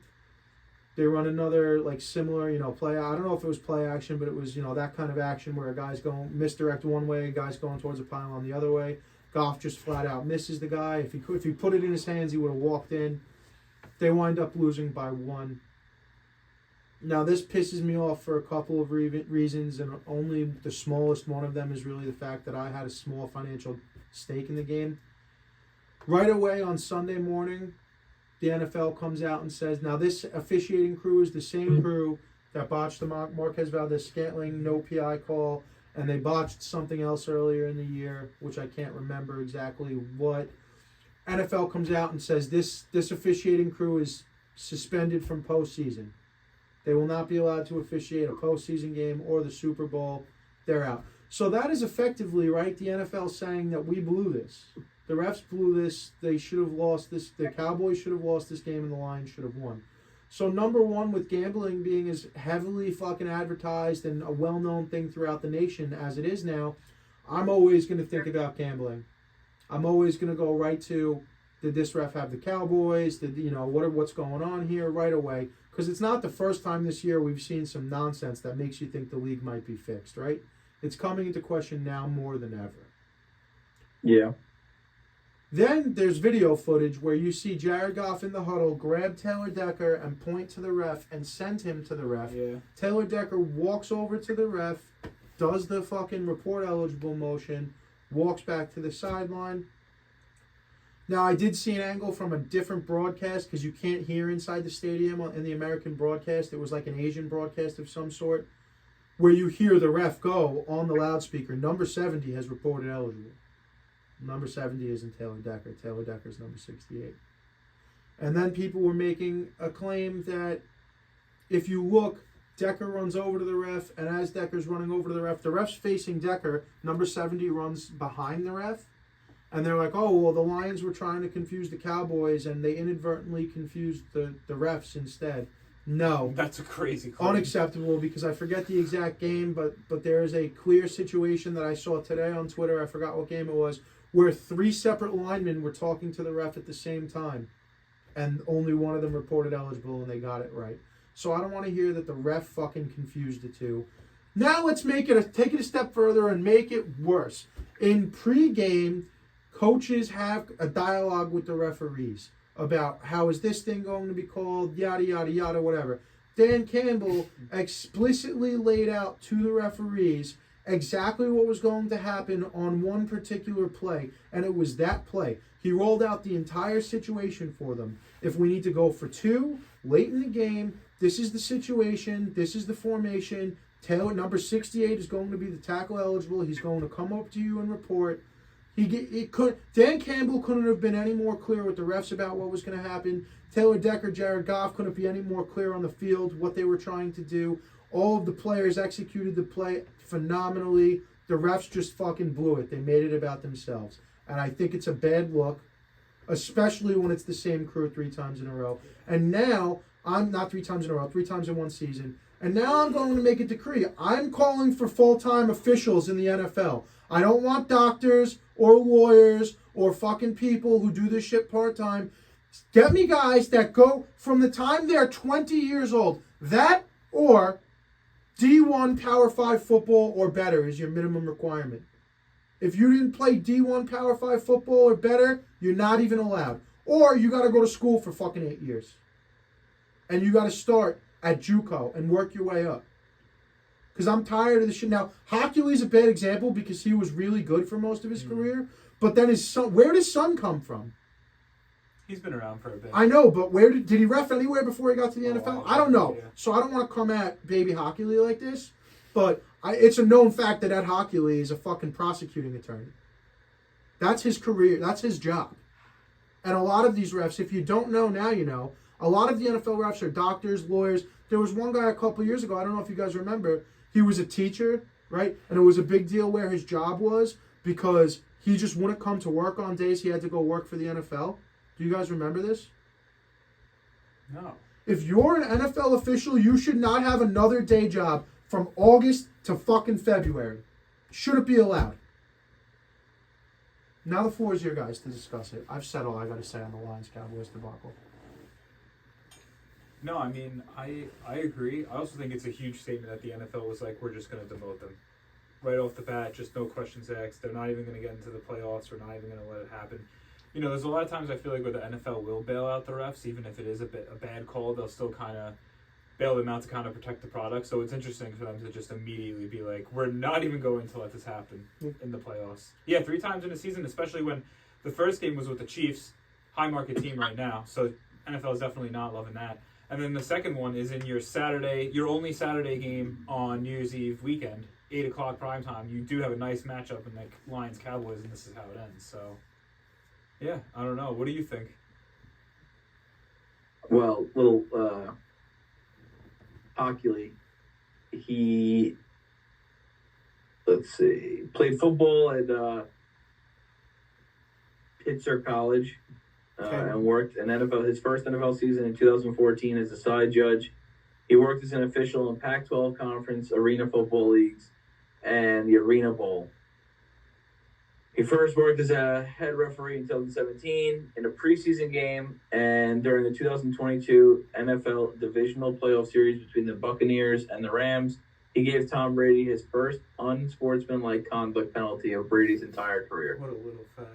They run another similar, play. I don't know if it was play action, but it was, that kind of action where a guy's going misdirect one way, a guy's going towards a pylon the other way. Goff just flat out misses the guy. If he put it in his hands, he would have walked in. They wind up losing by 1. Now, this pisses me off for a couple of reasons, and only the smallest one of them is really the fact that I had a small financial stake in the game. Right away on Sunday morning, the NFL comes out and says, now this officiating crew is the same crew that botched the Marquez Valdez-Scantling no PI call, and they botched something else earlier in the year, which I can't remember exactly what. NFL comes out and says this officiating crew is suspended from postseason. They will not be allowed to officiate a postseason game or the Super Bowl. They're out. So that is effectively, right, the NFL saying that we blew this. The refs blew this. They should have lost this. The Cowboys should have lost this game and the Lions should have won. So number one, with gambling being as heavily fucking advertised and a well-known thing throughout the nation as it is now, I'm always going to think about gambling. I'm always going to go right to Did this ref have the Cowboys? Did what's going on here right away? Because it's not the first time this year we've seen some nonsense that makes you think the league might be fixed, right? It's coming into question now more than ever. Yeah. Then there's video footage where you see Jared Goff in the huddle grab Taylor Decker and point to the ref and send him to the ref. Yeah. Taylor Decker walks over to the ref, does the fucking report eligible motion, walks back to the sideline. Now, I did see an angle from a different broadcast because you can't hear inside the stadium in the American broadcast. It was like an Asian broadcast of some sort where you hear the ref go on the loudspeaker. Number 70 has reported eligible. Number 70 isn't Taylor Decker. Taylor Decker's number 68. And then people were making a claim that if you look, Decker runs over to the ref, and as Decker's running over to the ref's facing Decker. Number 70 runs behind the ref. And they're like, oh, well, the Lions were trying to confuse the Cowboys, and they inadvertently confused the refs instead. No. That's a crazy claim. Unacceptable, because I forget the exact game, but there is a clear situation that I saw today on Twitter, I forgot what game it was, where 3 separate linemen were talking to the ref at the same time, and only one of them reported eligible, and they got it right. So I don't want to hear that the ref fucking confused the two. Now let's take it a step further and make it worse. In pregame, coaches have a dialogue with the referees about how is this thing going to be called, yada, yada, yada, whatever. Dan Campbell explicitly laid out to the referees exactly what was going to happen on one particular play, and it was that play. He rolled out the entire situation for them. If we need to go for 2 late in the game, this is the situation, this is the formation. Taylor, number 68, is going to be the tackle eligible. He's going to come up to you and report. Dan Campbell couldn't have been any more clear with the refs about what was going to happen. Taylor Decker, Jared Goff couldn't be any more clear on the field, what they were trying to do. All of the players executed the play phenomenally. The refs just fucking blew it. They made it about themselves. And I think it's a bad look, especially when it's the same crew 3 times in a row. And now, I'm not 3 times in a row, 3 times in one season. And now I'm going to make a decree. I'm calling for full-time officials in the NFL. I don't want doctors or lawyers or fucking people who do this shit part-time. Get me guys that go from the time they're 20 years old. That or D1 Power 5 football or better is your minimum requirement. If you didn't play D1 Power 5 football or better, you're not even allowed. Or you got to go to school for fucking 8 years. And you got to start at JUCO and work your way up. Because I'm tired of this shit. Now, Hockley's a bad example because he was really good for most of his career. But then his son, where does Son come from? He's been around for a bit. I know, but where did he ref anywhere before he got to the NFL? I don't know. Yeah. So I don't want to come at baby Hockley like this. But it's a known fact that Ed Hockley is a fucking prosecuting attorney. That's his career. That's his job. And a lot of these refs, if you don't know, now you know. A lot of the NFL refs are doctors, lawyers. There was one guy a couple years ago, I don't know if you guys remember, he was a teacher, right? And it was a big deal where his job was because he just wouldn't come to work on days he had to go work for the NFL. Do you guys remember this? No. If you're an NFL official, you should not have another day job from August to fucking February. Shouldn't be allowed. Now the floor is your guys to discuss it. I've said all I got to say on the Lions-Cowboys debacle. No, I mean, I agree. I also think it's a huge statement that the NFL was like, we're just going to demote them. Right off the bat, just no questions asked. They're not even going to get into the playoffs. We're not even going to let it happen. You know, there's a lot of times I feel like where the NFL will bail out the refs, even if it is a bad call, they'll still kind of bail them out to kind of protect the product. So it's interesting for them to just immediately be like, we're not even going to let this happen in the playoffs. Yeah, 3 times in a season, especially when the first game was with the Chiefs, high market team right now. So NFL is definitely not loving that. And then the second one is in your only Saturday game on New Year's Eve weekend, 8 o'clock primetime. You do have a nice matchup in the Lions-Cowboys, and this is how it ends. So, yeah, I don't know. What do you think? Well, Hockley, he, played football at Pitzer College. And worked his first NFL season in 2014 as a side judge. He worked as an official in Pac-12 Conference, Arena Football Leagues, and the Arena Bowl. He first worked as a head referee in 2017 in a preseason game and during the 2022 NFL Divisional Playoff Series between the Buccaneers and the Rams. He gave Tom Brady his first unsportsmanlike conduct penalty of Brady's entire career. What a little fact.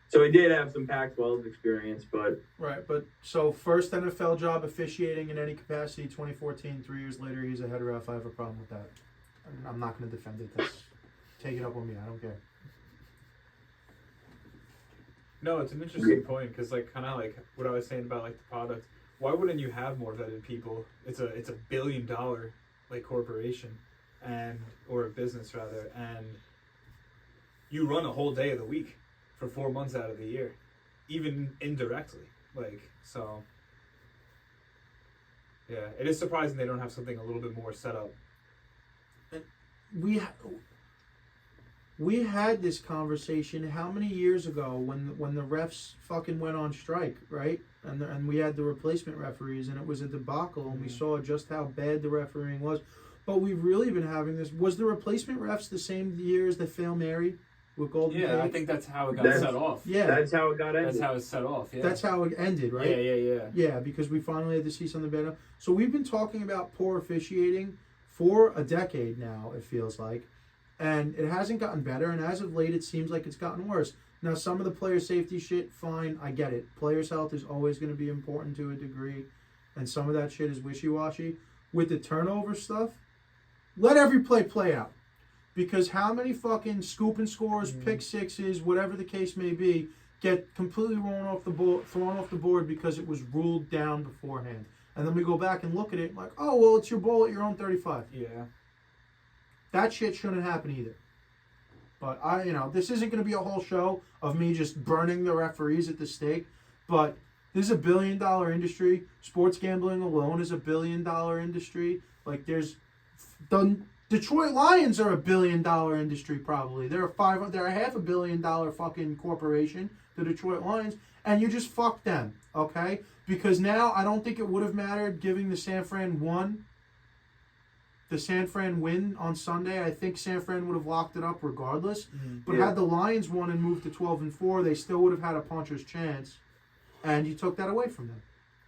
So he did have some Pac-12 experience, but... Right, but so first NFL job officiating in any capacity, 2014. 3 years later, he's a head ref. I have a problem with that. I'm not going to defend it. Take it up on me. I don't care. No, it's an interesting point because, like, kind of like what I was saying about like the product. Why wouldn't you have more vetted people? It's a $1 billion like corporation, or a business rather, and you run a whole day of the week for 4 months out of the year, even indirectly. Like, so yeah, it is surprising they don't have something a little bit more set up. We had this conversation how many years ago when the refs fucking went on strike, right? And we had the replacement referees, and it was a debacle, and we saw just how bad the refereeing was. But we've really been having this. Was the replacement refs the same year as the Fail Mary with Golden Tate? I think that's how it got set off. Yeah, that's how it got ended. That's how it set off. Yeah, that's how it ended, right? Yeah. Because we finally had to see something better. So we've been talking about poor officiating for a decade now. It feels like. And it hasn't gotten better, and as of late, it seems like it's gotten worse. Now, some of the player safety shit, fine, I get it. Players' health is always going to be important to a degree, and some of that shit is wishy-washy. With the turnover stuff, let every play out. Because how many fucking scoop and scores, pick sixes, whatever the case may be, get completely thrown off the board because it was ruled down beforehand. And then we go back and look at it like, oh, well, it's your ball at your own 35. Yeah. That shit shouldn't happen either. But this isn't going to be a whole show of me just burning the referees at the stake. But this is a $1 billion industry. Sports gambling alone is a $1 billion industry. Like the Detroit Lions are a $1 billion industry probably. They're a $500 million fucking corporation, the Detroit Lions, and you just fuck them, okay? Because now I don't think it would have mattered giving the San Fran win on Sunday. I think San Fran would have locked it up regardless. But had the Lions won and moved to 12-4, they still would have had a puncher's chance. And you took that away from them.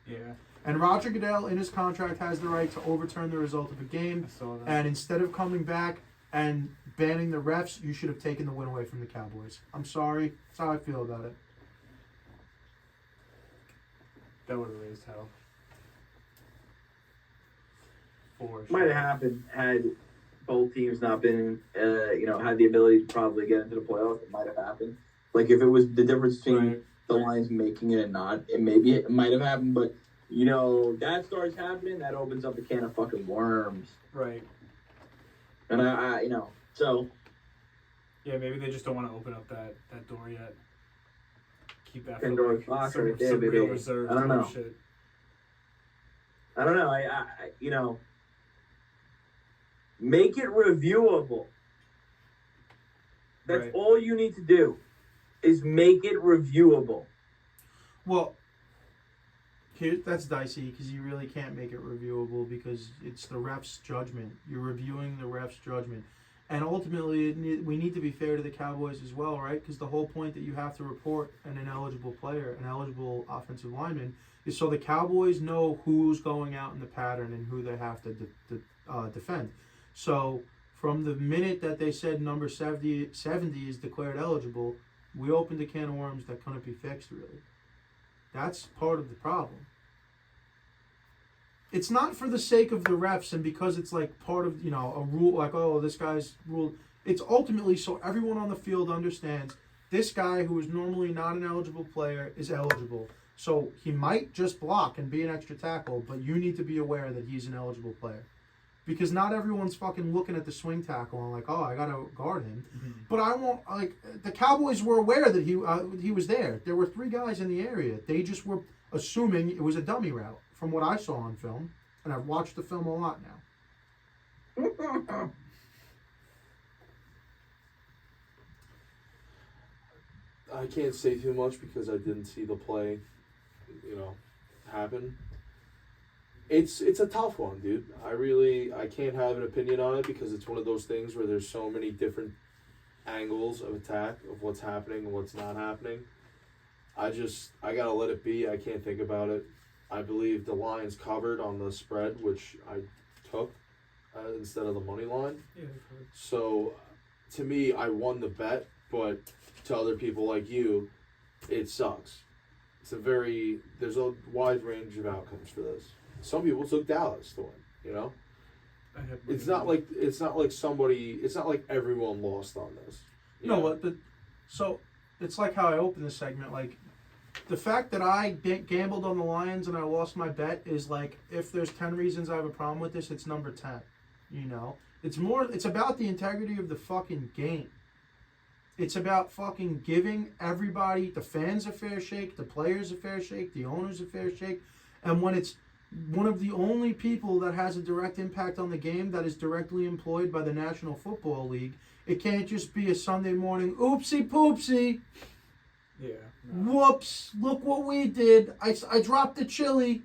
Yeah. And Roger Goodell, in his contract, has the right to overturn the result of a game. I saw that. And instead of coming back and banning the refs, you should have taken the win away from the Cowboys. I'm sorry. That's how I feel about it. That would have raised hell. Might have happened had both teams not been, had the ability to probably get into the playoffs. It might have happened. Like if it was the difference between the Lions making it and not, it might have happened. But that starts happening, that opens up a can of fucking worms. Right. And so. Yeah, maybe they just don't want to open up that door yet. Keep that Pandora's box right there, some baby. real reserve. I don't know. Shit. I don't know. I make it reviewable. That's right. all you need to do is make it reviewable. Well, that's dicey because you really can't make it reviewable because it's the ref's judgment. You're reviewing the ref's judgment. And ultimately, we need to be fair to the Cowboys as well, right? Because the whole point that you have to report an ineligible player, an eligible offensive lineman, is so the Cowboys know who's going out in the pattern and who they have to defend. So from the minute that they said number 70 is declared eligible, we opened a can of worms that couldn't be fixed, really. That's part of the problem. It's not for the sake of the refs and because it's like part of, a rule, like, oh, this guy's rule. It's ultimately so everyone on the field understands this guy who is normally not an eligible player is eligible. So he might just block and be an extra tackle, but you need to be aware that he's an eligible player. Because not everyone's fucking looking at the swing tackle and like, oh, I got to guard him. Mm-hmm. But I won't, the Cowboys were aware that he was there. There were 3 guys in the area. They just were assuming it was a dummy route from what I saw on film. And I've watched the film a lot now. I can't say too much because I didn't see the play, happen. It's a tough one, dude. I can't have an opinion on it because it's one of those things where there's so many different angles of attack of what's happening and what's not happening. I gotta let it be. I can't think about it. I believe the Lions covered on the spread, which I took instead of the money line. Yeah, So, to me, I won the bet, but to other people like you, it sucks. There's a wide range of outcomes for this. Some people took Dallas to win, you know? It's not like everyone lost on this. You No, know? but so it's like how I opened this segment. Like, the fact that I gambled on the Lions and I lost my bet is like, if there's 10 reasons I have a problem with this, it's number 10. You know, it's about the integrity of the fucking game. It's about fucking giving everybody, the fans a fair shake, the players a fair shake, the owners a fair shake. And when it's one of the only people that has a direct impact on the game that is directly employed by the National Football League, it can't just be a Sunday morning, oopsie poopsie. Yeah. Whoops, look what we did. I dropped the chili.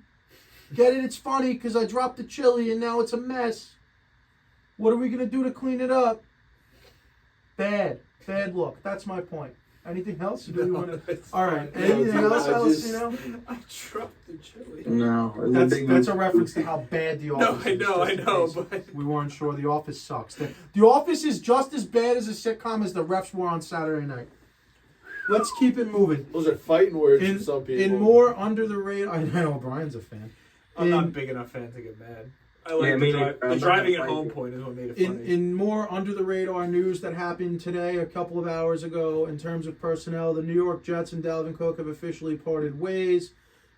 Get it? It's funny because I dropped the chili and now it's a mess. What are we going to do to clean it up? Bad look. That's my point. Anything else? Do you wanna... All right. Anything else, Alessino? I dropped the chili. No, That's a reference to how bad The Office is. I know, but we weren't sure. The Office sucks. The Office is just as bad as a sitcom as the refs were on Saturday night. Let's keep it moving. Those are fighting words for some people. In more under the radar, I know Brian's a fan. I'm not a big enough fan to get mad. I like the driving at home point is what made it funny. In more under the radar news that happened today, a couple of hours ago, in terms of personnel, the New York Jets and Dalvin Cook have officially parted ways.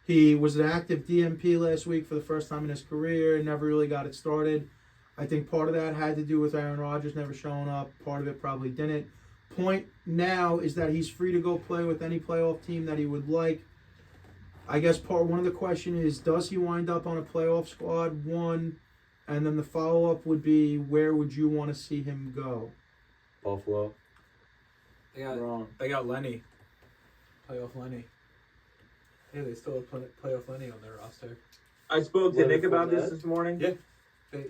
He was an active DMP last week for the first time in his career, never really got it started. I think part of that had to do with Aaron Rodgers never showing up. Part of it probably didn't. Point now is that he's free to go play with any playoff team that he would like. I guess one of the question is, does he wind up on a playoff squad? One, and then the follow-up would be, where would you want to see him go? Buffalo. They got Lenny. Playoff Lenny. Yeah, they still have playoff Lenny on their roster. I spoke to Nick about this morning.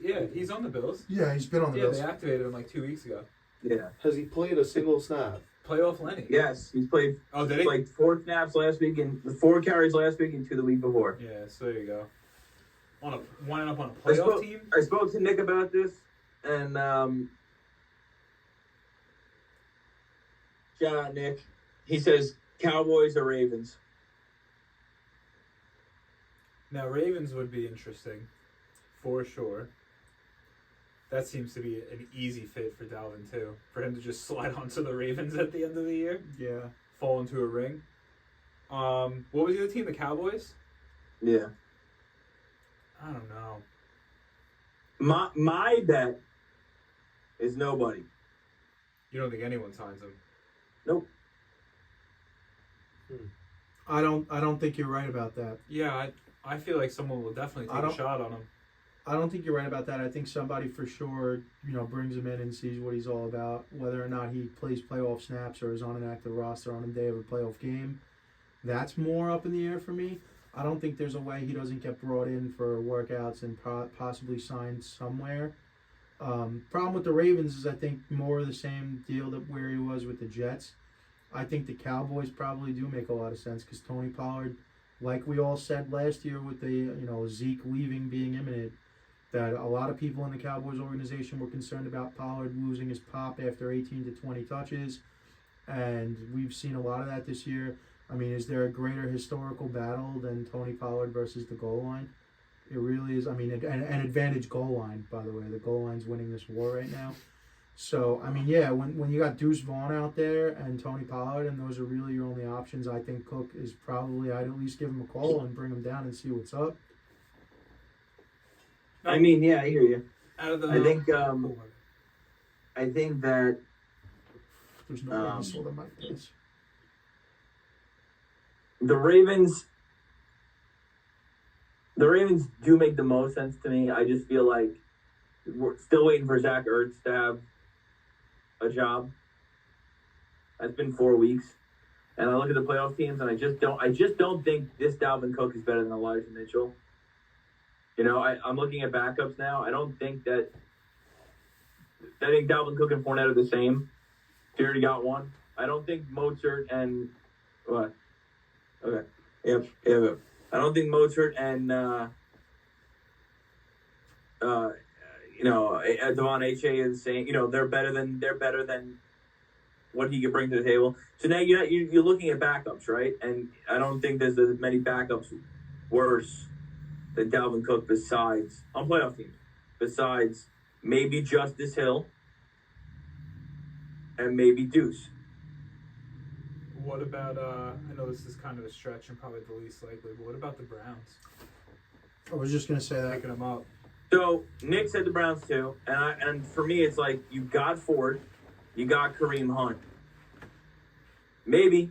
Yeah, he's on the Bills. Yeah, he's been on the Bills. They activated him like 2 weeks ago. Yeah. Has he played a single snap? Playoff Lenny. Yes, he's played. Oh, did he? Like 4 snaps last week and 4 carries last week and 2 the week before. Yeah, so there you go. Winding up on a playoff team. I spoke to Nick about this, and shout out Nick. He says Cowboys or Ravens. Now Ravens would be interesting, for sure. That seems to be an easy fit for Dalvin too. For him to just slide onto the Ravens at the end of the year. Yeah. Fall into a ring. What was the other team? The Cowboys? Yeah. I don't know. My bet is nobody. You don't think anyone signs him? Nope. I don't think you're right about that. Yeah, I feel like someone will definitely take a shot on him. I don't think you're right about that. I think somebody for sure, brings him in and sees what he's all about. Whether or not he plays playoff snaps or is on an active roster on the day of a playoff game, that's more up in the air for me. I don't think there's a way he doesn't get brought in for workouts and possibly signed somewhere. Problem with the Ravens is I think more of the same deal that where he was with the Jets. I think the Cowboys probably do make a lot of sense because Tony Pollard, like we all said last year with the Zeke leaving being imminent, that a lot of people in the Cowboys organization were concerned about Pollard losing his pop after 18 to 20 touches, and we've seen a lot of that this year. I mean, is there a greater historical battle than Tony Pollard versus the goal line? It really is. I mean, an advantage goal line, by the way. The goal line's winning this war right now. So, I mean, yeah, when you got Deuce Vaughn out there and Tony Pollard, and those are really your only options, I think Cook is probably, I'd at least give him a call and bring him down and see what's up. I mean, yeah, I hear you. Out of the, I think that There's no way he saw the mic pass. the Ravens do make the most sense to me. I just feel like we're still waiting for Zach Ertz to have a job. That's been 4 weeks. And I look at the playoff teams and I just don't think this Dalvin Cook is better than Elijah Mitchell. I'm looking at backups now. I don't think that I think Dalvin Cook and Fournette are the same. He already got one. I don't think Mozart and what? Okay. Yep. I don't think Mozart and Devon H.A. is saying, they're better than what he can bring to the table. So now you're looking at backups, right? And I don't think there's as many backups worse than Dalvin Cook on playoff teams. Besides maybe Justice Hill and maybe Deuce. What about, I know this is kind of a stretch and probably the least likely, but what about the Browns? I was just going to say that. Picking them up. So Nick said the Browns too, and for me it's like you got Ford, you got Kareem Hunt. Maybe,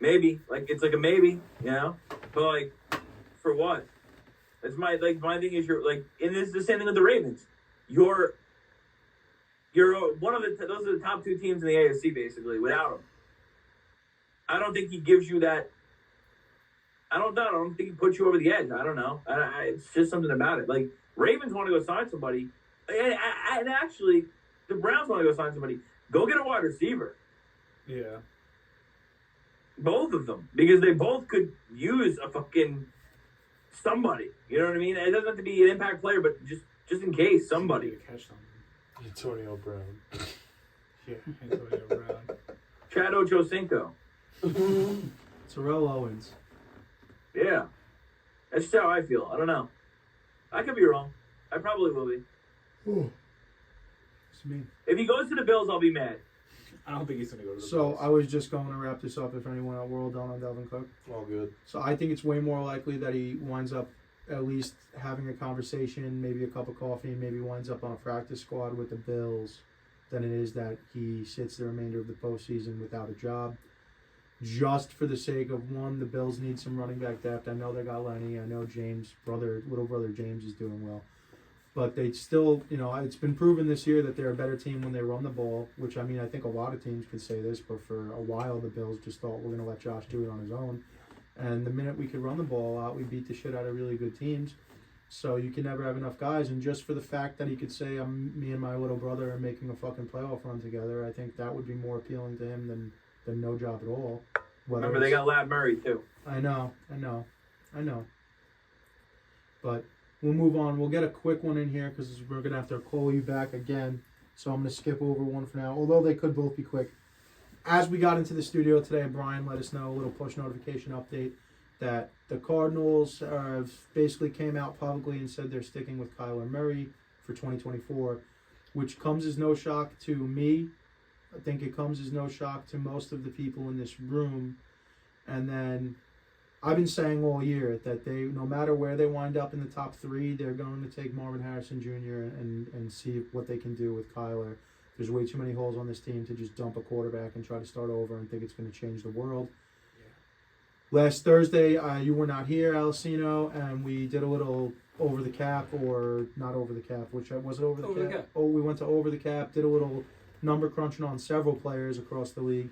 like it's like a maybe, but like for what? That's my thing is you're like, and this is the same thing with the Ravens. You're one of those are the top two teams in the AFC basically without him. I don't think he gives you that. I don't think he puts you over the edge. I don't know. It's just something about it. Like Ravens want to go sign somebody, and actually the Browns want to go sign somebody. Go get a wide receiver. Yeah. Both of them, because they both could use a fucking somebody. You know what I mean? It doesn't have to be an impact player, but just in case somebody. To catch something. Antonio Brown. Yeah, Antonio Brown. Chad Ochocinco. Terrell Owens. Yeah, that's just how I feel. I don't know. I could be wrong. I probably will be. Ooh. It's me. If he goes to the Bills, I'll be mad. I don't think he's going to go to the So Bills. I was just going to wrap this up if anyone out world down on Dalvin Cook. All good. So I think it's way more likely that he winds up at least having a conversation, maybe a cup of coffee, and maybe winds up on a practice squad with the Bills than it is that he sits the remainder of the postseason without a job. Just for the sake of, one, the Bills need some running back depth. I know they got Lenny. I know little brother James is doing well. But they still, it's been proven this year that they're a better team when they run the ball, which, I mean, I think a lot of teams could say this, but for a while the Bills just thought we're going to let Josh do it on his own. And the minute we could run the ball out, we beat the shit out of really good teams. So you can never have enough guys. And just for the fact that he could say, me and my little brother are making a fucking playoff run together, I think that would be more appealing to him than no job at all. Remember, they got Lab Murray, too. I know. But we'll move on. We'll get a quick one in here because we're going to have to call you back again. So I'm going to skip over one for now, although they could both be quick. As we got into the studio today, Brian let us know, a little push notification update, that the Cardinals basically came out publicly and said they're sticking with Kyler Murray for 2024, which comes as no shock to me. I think it comes as no shock to most of the people in this room. And then I've been saying all year that no matter where they wind up in the top three, they're going to take Marvin Harrison Jr. and see what they can do with Kyler. There's way too many holes on this team to just dump a quarterback and try to start over and think it's going to change the world. Yeah. Last Thursday, you were not here, Alessino, and we did a little over the cap, or not over the cap, which was it over the cap? Oh, we went to over the cap, did a little number crunching on several players across the league.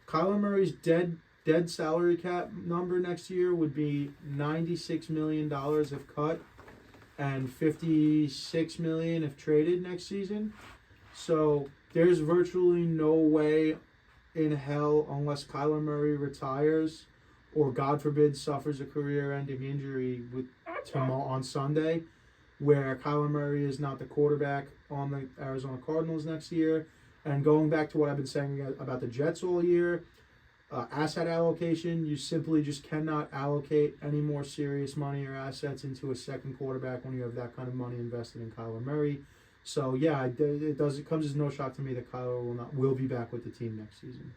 Kyler Murray's dead salary cap number next year would be $96 million if cut and $56 million if traded next season. So there's virtually no way in hell, unless Kyler Murray retires or, God forbid, suffers a career-ending injury on Sunday, where Kyler Murray is not the quarterback on the Arizona Cardinals next year. And going back to what I've been saying about the Jets all year, asset allocation, you simply just cannot allocate any more serious money or assets into a second quarterback when you have that kind of money invested in Kyler Murray. So yeah, it comes as no shock to me that Kyler will be back with the team next season.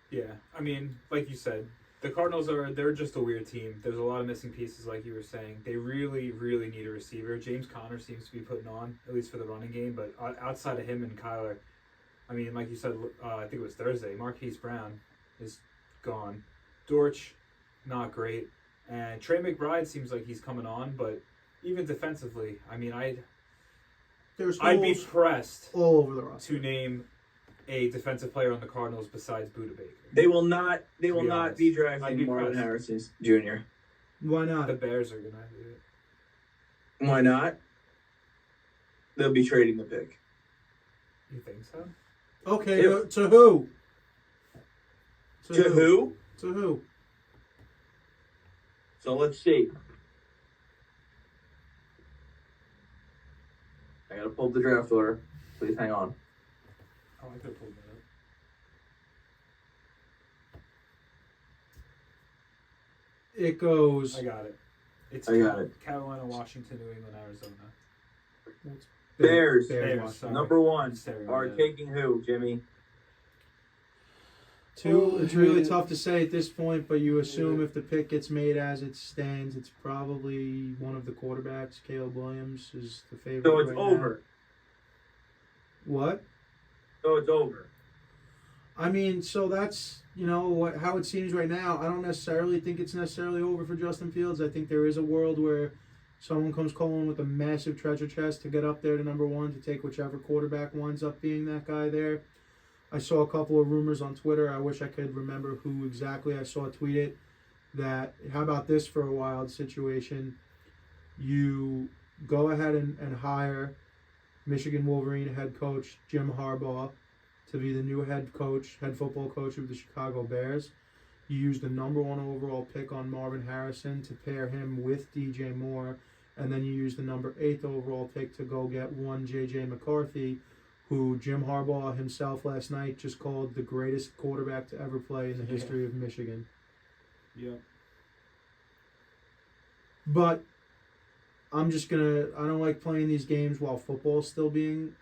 Yeah, I mean, like you said, the Cardinals they're just a weird team. There's a lot of missing pieces, like you were saying. They really, really need a receiver. James Conner seems to be putting on, at least for the running game, but outside of him and Kyler, I mean, like you said, I think it was Thursday, Marquise Brown is gone. Dortch, not great. And Trey McBride seems like he's coming on, but even defensively, I mean, I'd be pressed all over the roster to name a defensive player on the Cardinals besides Budda Baker. They will not be drafting Marvin Harrison Jr. Why not? The Bears are going to do it. Why not? they'll be trading the pick. You think so? Okay, If- to who? To who? To who? So let's see. I gotta pull up the draft order. Please hang on. Oh, I could have pulled that up. It goes I got it. It's I got it. Carolina, Washington, New England, Arizona. Bears. Bears, sorry. Number one Stereo, are yeah. taking who, Jimmy? Two. It's really tough to say at this point, but you assume if the pick gets made as it stands, it's probably one of the quarterbacks. Caleb Williams is the favorite. So it's right over. now. What? So it's over. I mean, so that's how it seems right now. I don't necessarily think it's necessarily over for Justin Fields. I think there is a world where someone comes calling with a massive treasure chest to get up there to number one to take whichever quarterback winds up being that guy there. I saw a couple of rumors on Twitter. I wish I could remember who exactly I saw tweet it. That, how about this for a wild situation? You go ahead and hire Michigan Wolverine head coach Jim Harbaugh to be the new head football coach of the Chicago Bears. You use the number one overall pick on Marvin Harrison to pair him with DJ Moore, and then you use the number 8 overall pick to go get one JJ McCarthy, who Jim Harbaugh himself last night just called the greatest quarterback to ever play in the history of Michigan. Yep. But I don't like playing these games while football's still being,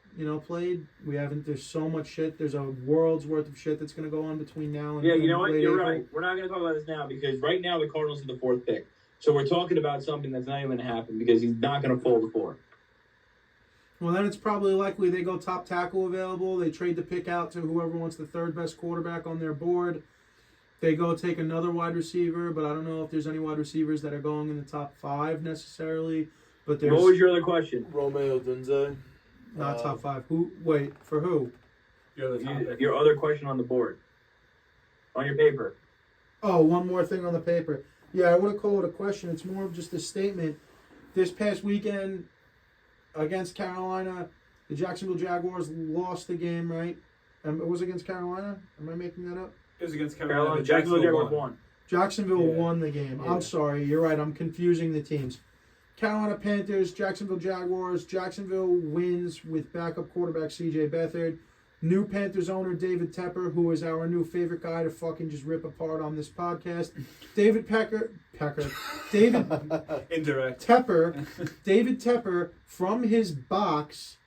played. There's so much shit. There's a world's worth of shit that's going to go on between now and Yeah, you know what? late You're April. right. We're not going to talk about this now because right now the Cardinals are the 4th pick. So we're talking about something that's not even going to happen because he's not going to fold the 4. Well, then it's probably likely they go top tackle available. They trade the pick out to whoever wants the third best quarterback on their board. They go take another wide receiver, but I don't know if there's any wide receivers that are going in the top 5 necessarily. But there's What was your other question? Romeo Dunze. not top 5. Who? Wait, for who? You're the top. Your other question on the board. On your paper. Oh, one more thing on the paper. Yeah, I wouldn't call it a question. It's more of just a statement. This past weekend against Carolina, the Jacksonville Jaguars lost the game, right? It was against Carolina? Am I making that up? It was against Carolina. Carolina, but Jacksonville Jaguars won. won. Jacksonville Yeah. won the game. Yeah. I'm sorry. You're right. I'm confusing the teams. Carolina Panthers, Jacksonville Jaguars. Jacksonville wins with backup quarterback C.J. Beathard. New Panthers owner David Tepper, who is our new favorite guy to fucking just rip apart on this podcast. David Indirect. David Tepper, from his box,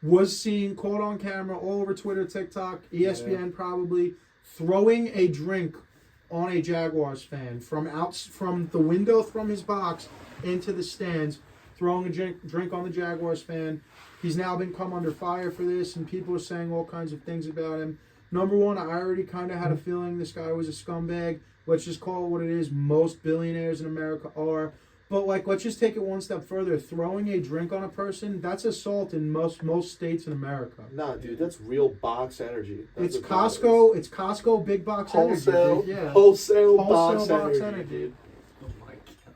was seen caught on camera all over Twitter, TikTok, ESPN probably, throwing a drink on a Jaguars fan from the window from his box into the stands, throwing a drink on the Jaguars fan. He's now been come under fire for this, and people are saying all kinds of things about him. Number one, I already kind of had a feeling this guy was a scumbag. Let's just call it what it is. Most billionaires in America are. But, let's just take it one step further. Throwing a drink on a person, that's assault in most states in America. Nah, dude, that's real box energy. That's It's what that Costco. It's Costco big box Wholesale, energy. Yeah. wholesale Wholesale box energy, dude. Oh my god.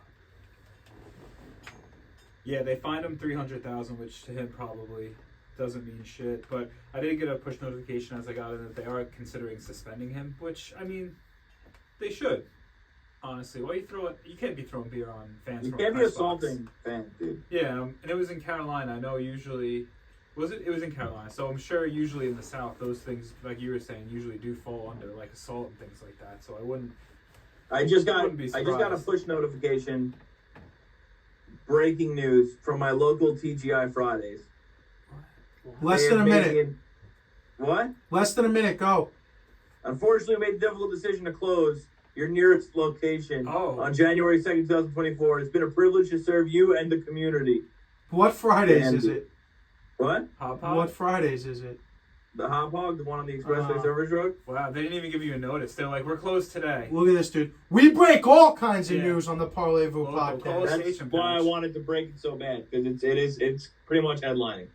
Yeah, they fined him $300,000, which to him probably doesn't mean shit. But I did get a push notification as I got in that they are considering suspending him, which they should. Honestly, why you can't be throwing beer on fans. You from a can't be press assaulting box. fans, dude. Yeah, and it was in Carolina. I know usually it was in Carolina, so I'm sure usually in the South those things, like you were saying, usually do fall under assault and things like that. So I wouldn't. I just got be a surprised. push notification. Breaking news from my local TGI Fridays. Less They than are a minute. making- What? Less than a minute. Go. Unfortunately, we made the difficult decision to close your nearest location on January 2nd, 2024. It's been a privilege to serve you and the community. What Fridays And- is it? What? Hop Hop? What Fridays is it? The Hop Hog, the one on the Expressway Uh-huh. Service Road? Wow, they didn't even give you a notice. They're like, we're closed today. Look at this, dude. We break all kinds of Yeah. news on the Parlay-Vous Well, podcast. call us- That's Station why I page. wanted to break it so bad, because it's pretty much headlining.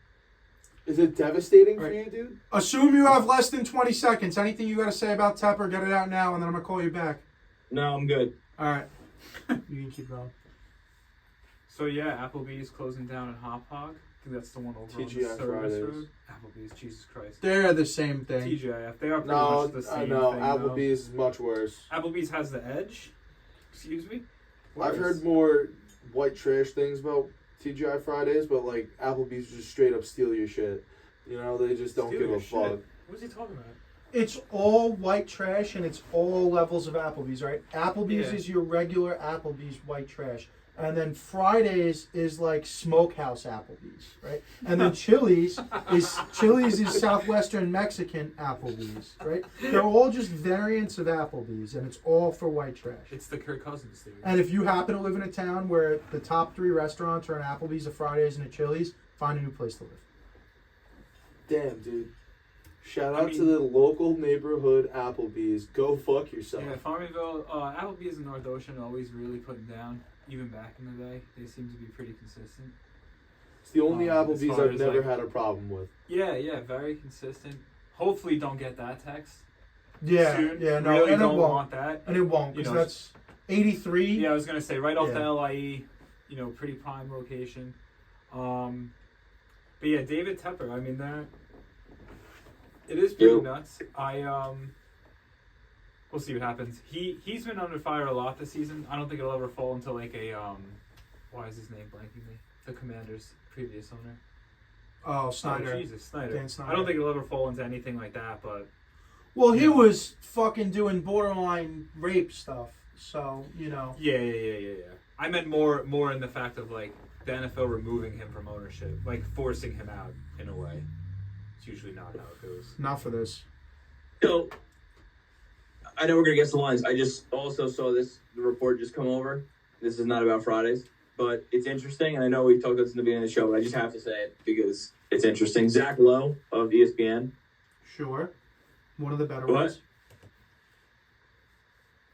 Is it devastating for Right. you, dude? Assume you have less than 20 seconds. Anything you got to say about Tepper, get it out now, and then I'm going to call you back. No, I'm good. All right. You can keep going. So yeah, Applebee's closing down in Hop Hog. think that's the one over TGI on the service Fridays. road. Applebee's, Jesus Christ. They're the same thing. TGIF, they are pretty No, much the same no, thing. Applebee's is much worse. Applebee's has the edge. Excuse me. I've heard more white trash things about TGI Fridays, but like Applebee's just straight up steal your shit. You know, they just don't give a fuck. What's he talking about? It's all white trash and it's all levels of Applebee's, right? Applebee's Yeah. is your regular Applebee's white trash. And then Fridays is like Smokehouse Applebee's, right? And then Chili's is Southwestern Mexican Applebee's, right? They're all just variants of Applebee's, and it's all for white trash. It's the Kirk Cousins thing. And if you happen to live in a town where the top 3 restaurants are an Applebee's, a Fridays, and a Chili's, find a new place to live. Damn, dude. Shout out to the local neighborhood Applebee's. Go fuck yourself. Yeah, Farmingville, Applebee's and North Ocean always really putting down. Even back in the day, they seem to be pretty consistent. It's the only As Applebee's far I've as, never like- had a problem with. Yeah, very consistent. Hopefully, don't get that text. Yeah, soon. yeah, no, really and it don't won't. want that. And it won't, You because know, that's 83. Yeah, I was gonna say right off Yeah. the LIE, pretty prime location. But yeah, David Tepper. I mean, it is pretty nuts. We'll see what happens. He's been under fire a lot this season. I don't think it'll ever fall into like a why is his name blanking me? The Commanders' previous owner. Oh, Snyder. Oh, Jesus, Snyder. Dan Snyder. I don't think it'll ever fall into anything like that, but Well, he Yeah. was fucking doing borderline rape stuff, so, yeah. I meant more in the fact of like the NFL removing him from ownership, like forcing him out in a way. It's usually not how it goes. not for this. So, I know we're going to guess the lines. I just also saw the report just come over. This is not about Fridays, but it's interesting. And I know we talked about this in the beginning of the show, but I just have to say it because it's interesting. Zach Lowe of ESPN. Sure. One of the better What? ones.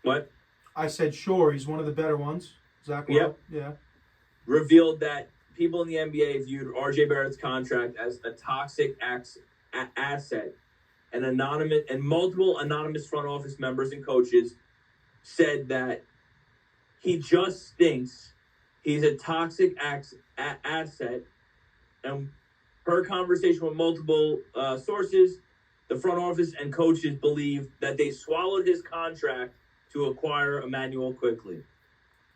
What? I said sure, he's one of the better ones. Zach Lowe. Yep. Yeah. Revealed that people in the NBA viewed RJ Barrett's contract as a toxic asset. And multiple anonymous front office members and coaches said that he just thinks he's a toxic asset. And per conversation with multiple sources, the front office and coaches believe that they swallowed his contract to acquire Emmanuel quickly.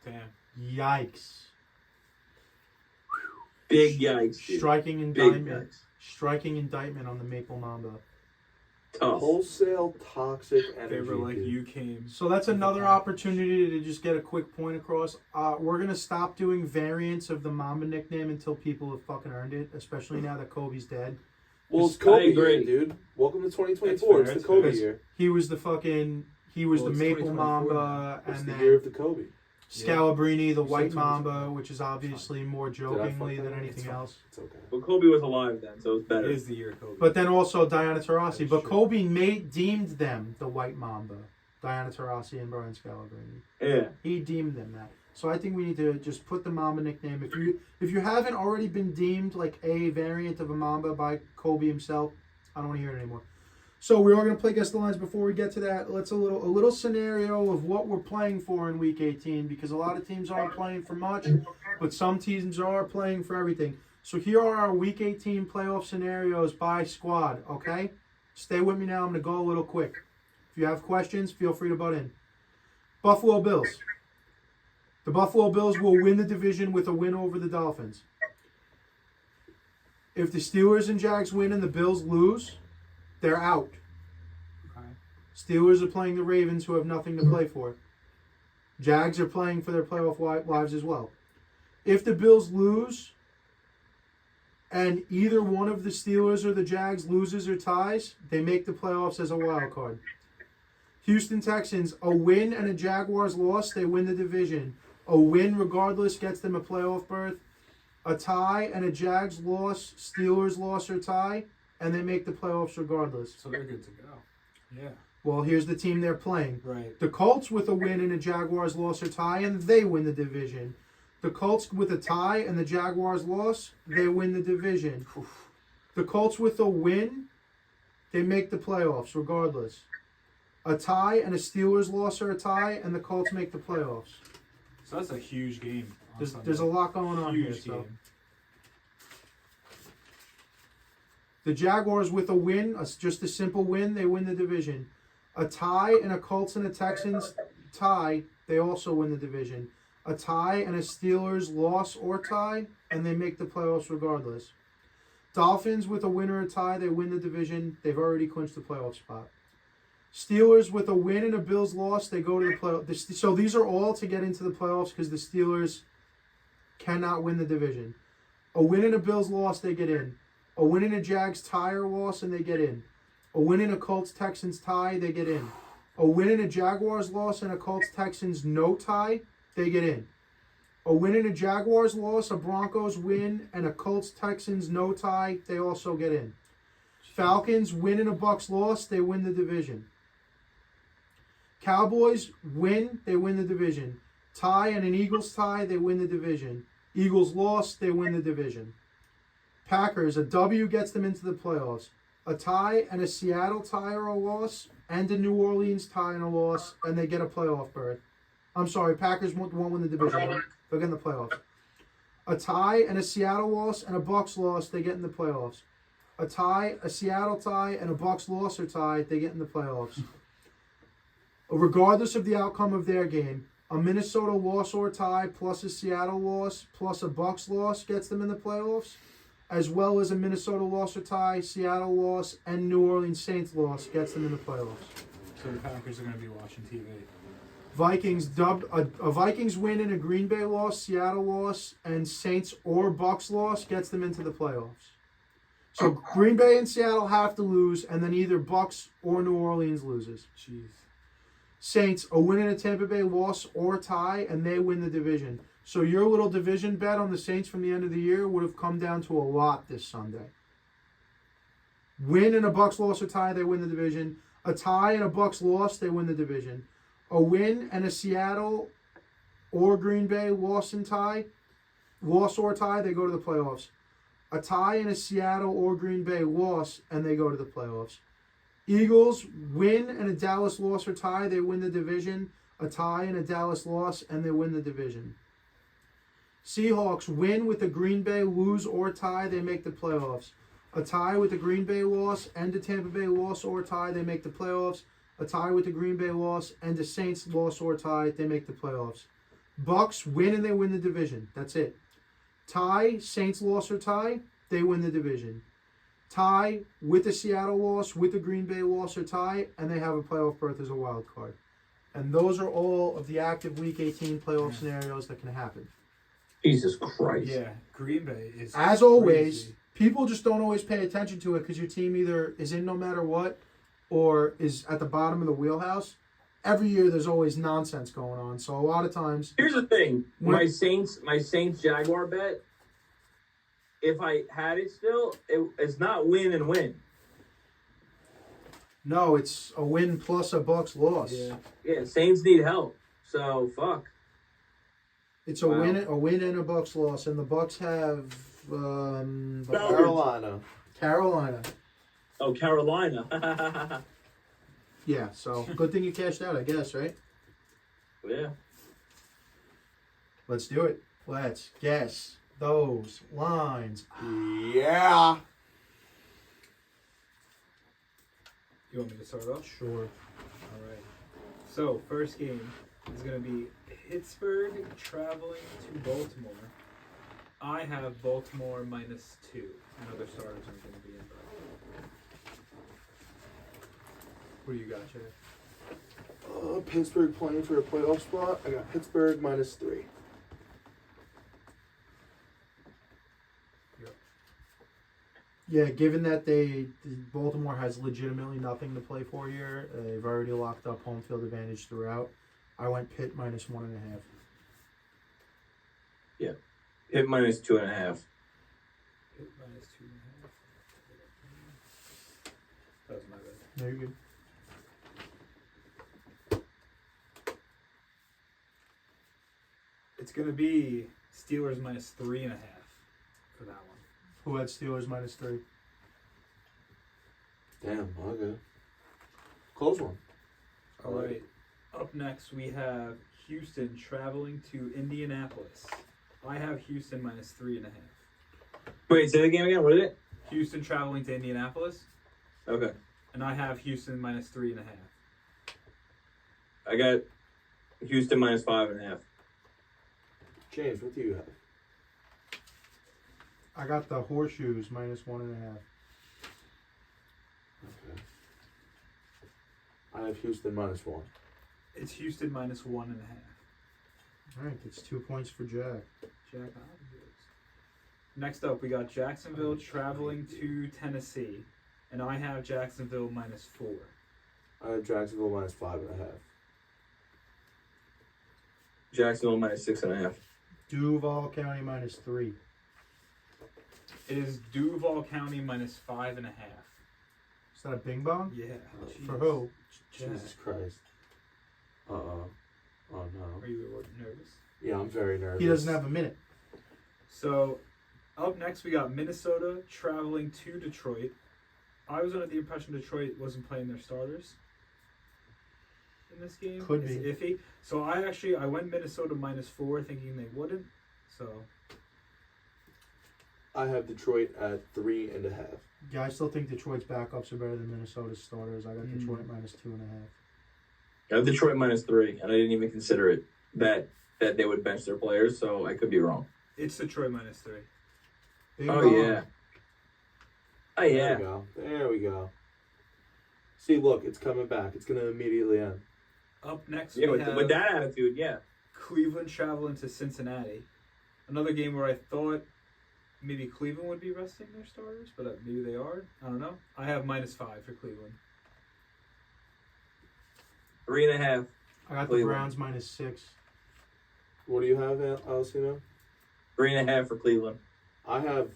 Damn. Yikes. Big yikes, dude. Striking Big indictment. yikes. Striking indictment on the Maple Mamba. Tough. Wholesale toxic energy. They were like, dude. you came. So that's with another the- opportunity to just get a quick point across. We're going to stop doing variants of the Mamba nickname until people have fucking earned it, especially now that Kobe's dead. Well, it's I Kobe agree. year, dude. Welcome to 2024. That's fair, It's the that's Kobe fair. year. He was the fucking... He was Well, the it's Maple 2024 Mamba, It's and the year then of the Kobe. Scalabrini, the You White said 2024. Mamba, which is obviously more Did I jokingly fuck than that up? anything It's fine. else. It's okay. But Kobe was alive then, so it's It better. is the year Kobe. But then also Diana Taurasi. That is But true. Kobe deemed them the White Mamba. Diana Taurasi and Brian Scalabrine. Yeah. He deemed them that. So I think we need to just put the Mamba nickname. If you haven't already been deemed like a variant of a Mamba by Kobe himself, I don't want to hear it anymore. So we are going to play Guess the Lines. Before we get to that, let's a little scenario of what we're playing for in Week 18, because a lot of teams aren't playing for much, but some teams are playing for everything. So here are our Week 18 playoff scenarios by squad, okay? Stay with me now. I'm going to go a little quick. If you have questions, feel free to butt in. Buffalo Bills. The Buffalo Bills will win the division with a win over the Dolphins. If the Steelers and Jags win and the Bills lose, they're out. Okay. Steelers are playing the Ravens, who have nothing to play for. Jags are playing for their playoff lives as well. If the Bills lose and either one of the Steelers or the Jags loses or ties, they make the playoffs as a wild card. Houston Texans, a win and a Jaguars loss, they win the division. A win regardless gets them a playoff berth. A tie and a Jags loss, Steelers loss or tie, and they make the playoffs regardless. So they're good to go. Yeah. Well, here's the team they're playing. Right. The Colts with a win and a Jaguars loss or tie, and they win the division. The Colts with a tie and the Jaguars loss, they win the division. The Colts with a win, they make the playoffs regardless. A tie and a Steelers loss or a tie, and the Colts make the playoffs. So that's a huge game. On There's Sunday. a lot going on here. Huge So. game. The Jaguars with a win, just a simple win, they win the division. A tie and a Colts and a Texans tie, they also win the division. A tie and a Steelers loss or tie, and they make the playoffs regardless. Dolphins with a win or a tie, they win the division. They've already clinched the playoff spot. Steelers with a win and a Bills loss, they go to the playoffs. So these are all to get into the playoffs because the Steelers cannot win the division. A win and a Bills loss, they get in. A win and a Jags tie or loss, and they get in. A win and a Colts-Texans tie, they get in. A win and a Jaguars loss and a Colts-Texans no tie, they get in. A win and a Jaguars loss, a Broncos win, and a Colts-Texans no tie, they also get in. Falcons win and a Bucks loss, they win the division. Cowboys win, they win the division. Tie and an Eagles tie, they win the division. Eagles loss, they win the division. Packers, a W gets them into the playoffs. A tie and a Seattle tie or a loss, and a New Orleans tie and a loss, and they get a playoff berth. I'm sorry, Packers won't win the division. They'll get in the playoffs. A tie and a Seattle loss and a Bucks loss, they get in the playoffs. A tie, a Seattle tie, and a Bucks loss or tie, they get in the playoffs. Regardless of the outcome of their game, a Minnesota loss or tie plus a Seattle loss plus a Bucks loss gets them in the playoffs, as well as a Minnesota loss or tie, Seattle loss, and New Orleans Saints loss gets them in the playoffs. So the Packers are going to be watching TV. Vikings a Vikings win and a Green Bay loss, Seattle loss, and Saints or Bucks loss gets them into the playoffs. So Green Bay and Seattle have to lose, and then either Bucks or New Orleans loses. Jeez. Saints, a win and a Tampa Bay loss or tie, and they win the division. So your little division bet on the Saints from the end of the year would have come down to a lot this Sunday. Win and a Bucks loss or tie, they win the division. A tie and a Bucks loss, they win the division. A win and a Seattle or Green Bay loss or tie, they go to the playoffs. A tie and a Seattle or Green Bay loss, and they go to the playoffs. Eagles win and a Dallas loss or tie, they win the division. A tie and a Dallas loss, and they win the division. Seahawks win with a Green Bay lose or tie, they make the playoffs. A tie with a Green Bay loss and a Tampa Bay loss or tie, they make the playoffs. A tie with the Green Bay loss and a Saints loss or tie, they make the playoffs. Bucks win and they win the division. That's it. Tie, Saints loss or tie, they win the division. Tie with the Seattle loss, with the Green Bay loss or tie, and they have a playoff berth as a wild card. And those are all of the active Week 18 playoff scenarios that can happen. Jesus Christ. Yeah, Green Bay is As always, crazy. people just don't always pay attention to it because your team either is in no matter what or is at the bottom of the wheelhouse. Every year there's always nonsense going on. So a lot of times... Here's the thing. My Saints Jaguar bet, if I had it still, it's not win and win. No, it's a win plus a Bucks loss. Yeah, Saints need help. So, fuck. It's a win and a Bucks loss, and the Bucks have Carolina. Oh, Carolina. Yeah, so good thing you cashed out, I guess, right? Yeah. Let's do it. Let's guess those lines. Yeah. You want me to start off? Sure. All right. So, first game is going to be Pittsburgh traveling to Baltimore. I have Baltimore -2. And other starters are going to be in. What do you got, Jay? Pittsburgh playing for a playoff spot. I got Pittsburgh -3. Yeah, given that Baltimore has legitimately nothing to play for here, they've already locked up home field advantage throughout. I went Pitt -1.5. Yeah. Pitt -2.5. Pitt -2.5. That was my bad. No, you're good. It's going to be Steelers -3.5 for that one. Who had Steelers -3? Damn, okay. Close one. All right. Up next, we have Houston traveling to Indianapolis. I have Houston -3.5. Wait, say the game again. What is it? Houston traveling to Indianapolis, Okay. and I have Houston minus 3.5. I got Houston minus 5.5. James, what do you have? I got the horseshoes minus 1.5. Okay. I have Houston minus 1. It's Houston minus 1.5. All right, it's 2 points for Jack. Jack Islanders. Next up, we got Jacksonville traveling to Tennessee, and I have Jacksonville minus 4. I have Jacksonville minus 5.5. Jacksonville minus 6.5. Duval County minus 3. It is Duval County minus 5.5. Is that a bing bong? Yeah. For jeez. who? Jesus Christ. Uh-oh. Oh, no. Are you nervous? Yeah, I'm very nervous. He doesn't have a minute. So, up next, we got Minnesota traveling to Detroit. I was under the impression Detroit wasn't playing their starters in this game. Could It's be. iffy. So I went Minnesota minus 4, thinking they wouldn't. So I have Detroit at 3.5. Yeah, I still think Detroit's backups are better than Minnesota's starters. I got Detroit minus 2.5. I have Detroit minus 3, and I didn't even consider it that they would bench their players, so I could be wrong. it's Detroit minus 3. Bing Oh, bong. yeah. Oh, There yeah. we go. There we go. See, look, it's coming back. It's going to immediately end. Up next, Yeah, we with, have with that attitude, yeah. Cleveland traveling to Cincinnati. Another game where I thought maybe Cleveland would be resting their starters, but maybe they are. I don't know. I have minus 5 for Cleveland. 3.5. I got the Cleveland. Browns minus 6. What do you have, Alcino? 3.5 for Cleveland. I have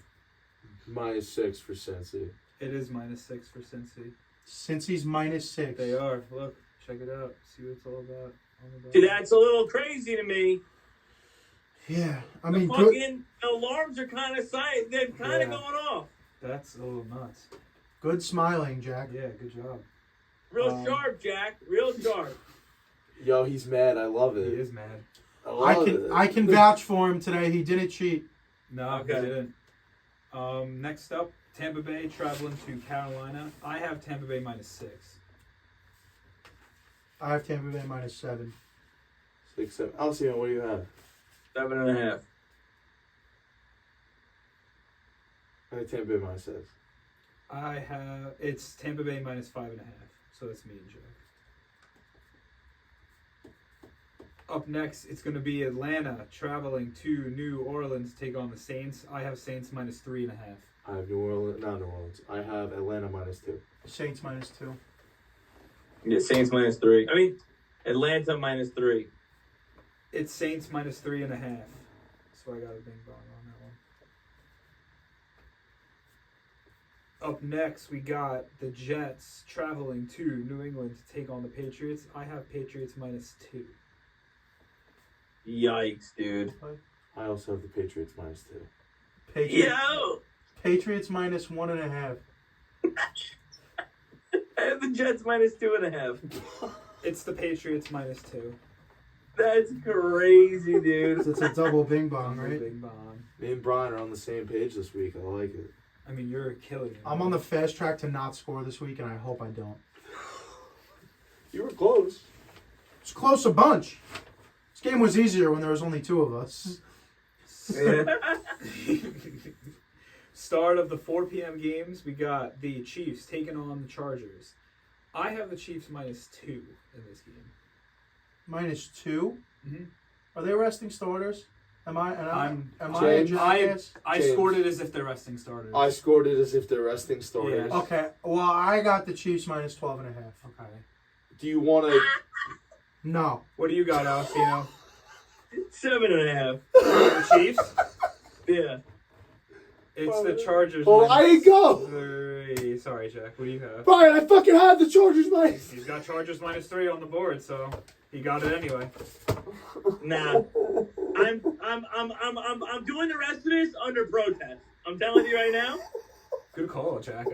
minus 6 for Cincy. It is minus 6 for Cincy. Since he's minus 6. They are. Look, check it out. See what it's all about. See, that's a little crazy to me. Yeah, I The mean, good. fucking alarms are kind of they're kind of Yeah. going off. That's a little nuts. Good smiling, Jack. Yeah, good job. Real sharp, Jack. Real sharp. Yo, he's mad. I love He it. is mad. I can vouch for him today. He didn't cheat. No, Okay. he didn't. Next up, Tampa Bay traveling to Carolina. I have Tampa Bay minus 6. I have Tampa Bay minus 7. 6, 7. Alcino, what do you have? 7.5. I have Tampa Bay minus 6. It's Tampa Bay minus 5.5. So that's me and Jack. Up next, it's going to be Atlanta traveling to New Orleans to take on the Saints. I have Saints minus 3.5. I have New Orleans. Not New Orleans. I have Atlanta minus 2. Saints minus 2. Yeah, Saints minus 3. I mean, Atlanta minus 3. It's Saints minus 3.5. So I got a bing bong on that one. Up next, we got the Jets traveling to New England to take on the Patriots. I have Patriots minus 2. Yikes, dude. I also have the Patriots minus 2. Patriots minus 1.5. I have the Jets minus 2.5. It's the Patriots minus 2. That's crazy, dude. It's a double bing bong, right? Bing bong. Me and Brian are on the same page this week. I like it. I mean, you're killing it. I'm on the fast track to not score this week, and I hope I don't. You were close. It's close a bunch. This game was easier when there was only 2 of us. Start of the 4 p.m. games, we got the Chiefs taking on the Chargers. I have the Chiefs minus 2 in this game. Minus 2? Mm-hmm. Are they resting starters? Am I a James, jackass? I James. scored it as if they're resting starters. I scored it as if they're resting starters. Yeah. Okay, well, I got the Chiefs minus 12.5. Okay. Do you want to... No. What do you got, Alcino? 7.5. The Chiefs? Yeah. It's the Chargers. Oh, I didn't go. 3. Sorry, Jack. What do you have? Brian, I fucking had the Chargers minus... He's got Chargers minus 3 on the board, so he got it anyway. Nah. I'm doing the rest of this under protest. I'm telling you right now. Good call, Jack.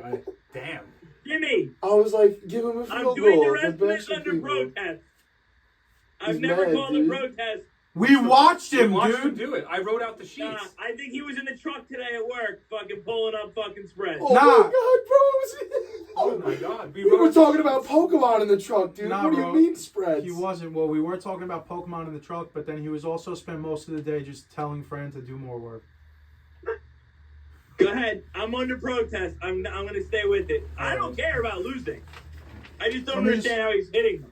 Damn. Jimmy, I was like, give him a I'm field doing goal. the rest of bench this some under people. protest. I've He's never mad, called dude. a protest We watched him, We watched him dude. do it. I wrote out the Nah, sheets. I think he was in the truck today at work, fucking pulling up fucking spreads. Oh Nah. my god, bro! Oh my god. We were talking about Pokemon in the truck, dude. Nah, what do bro. you mean spreads? He wasn't. Well, we were talking about Pokemon in the truck, but then he was also spent most of the day just telling Fran to do more work. Go ahead. I'm under protest. I'm gonna stay with it. I don't care about losing. I just don't understand how he's hitting them.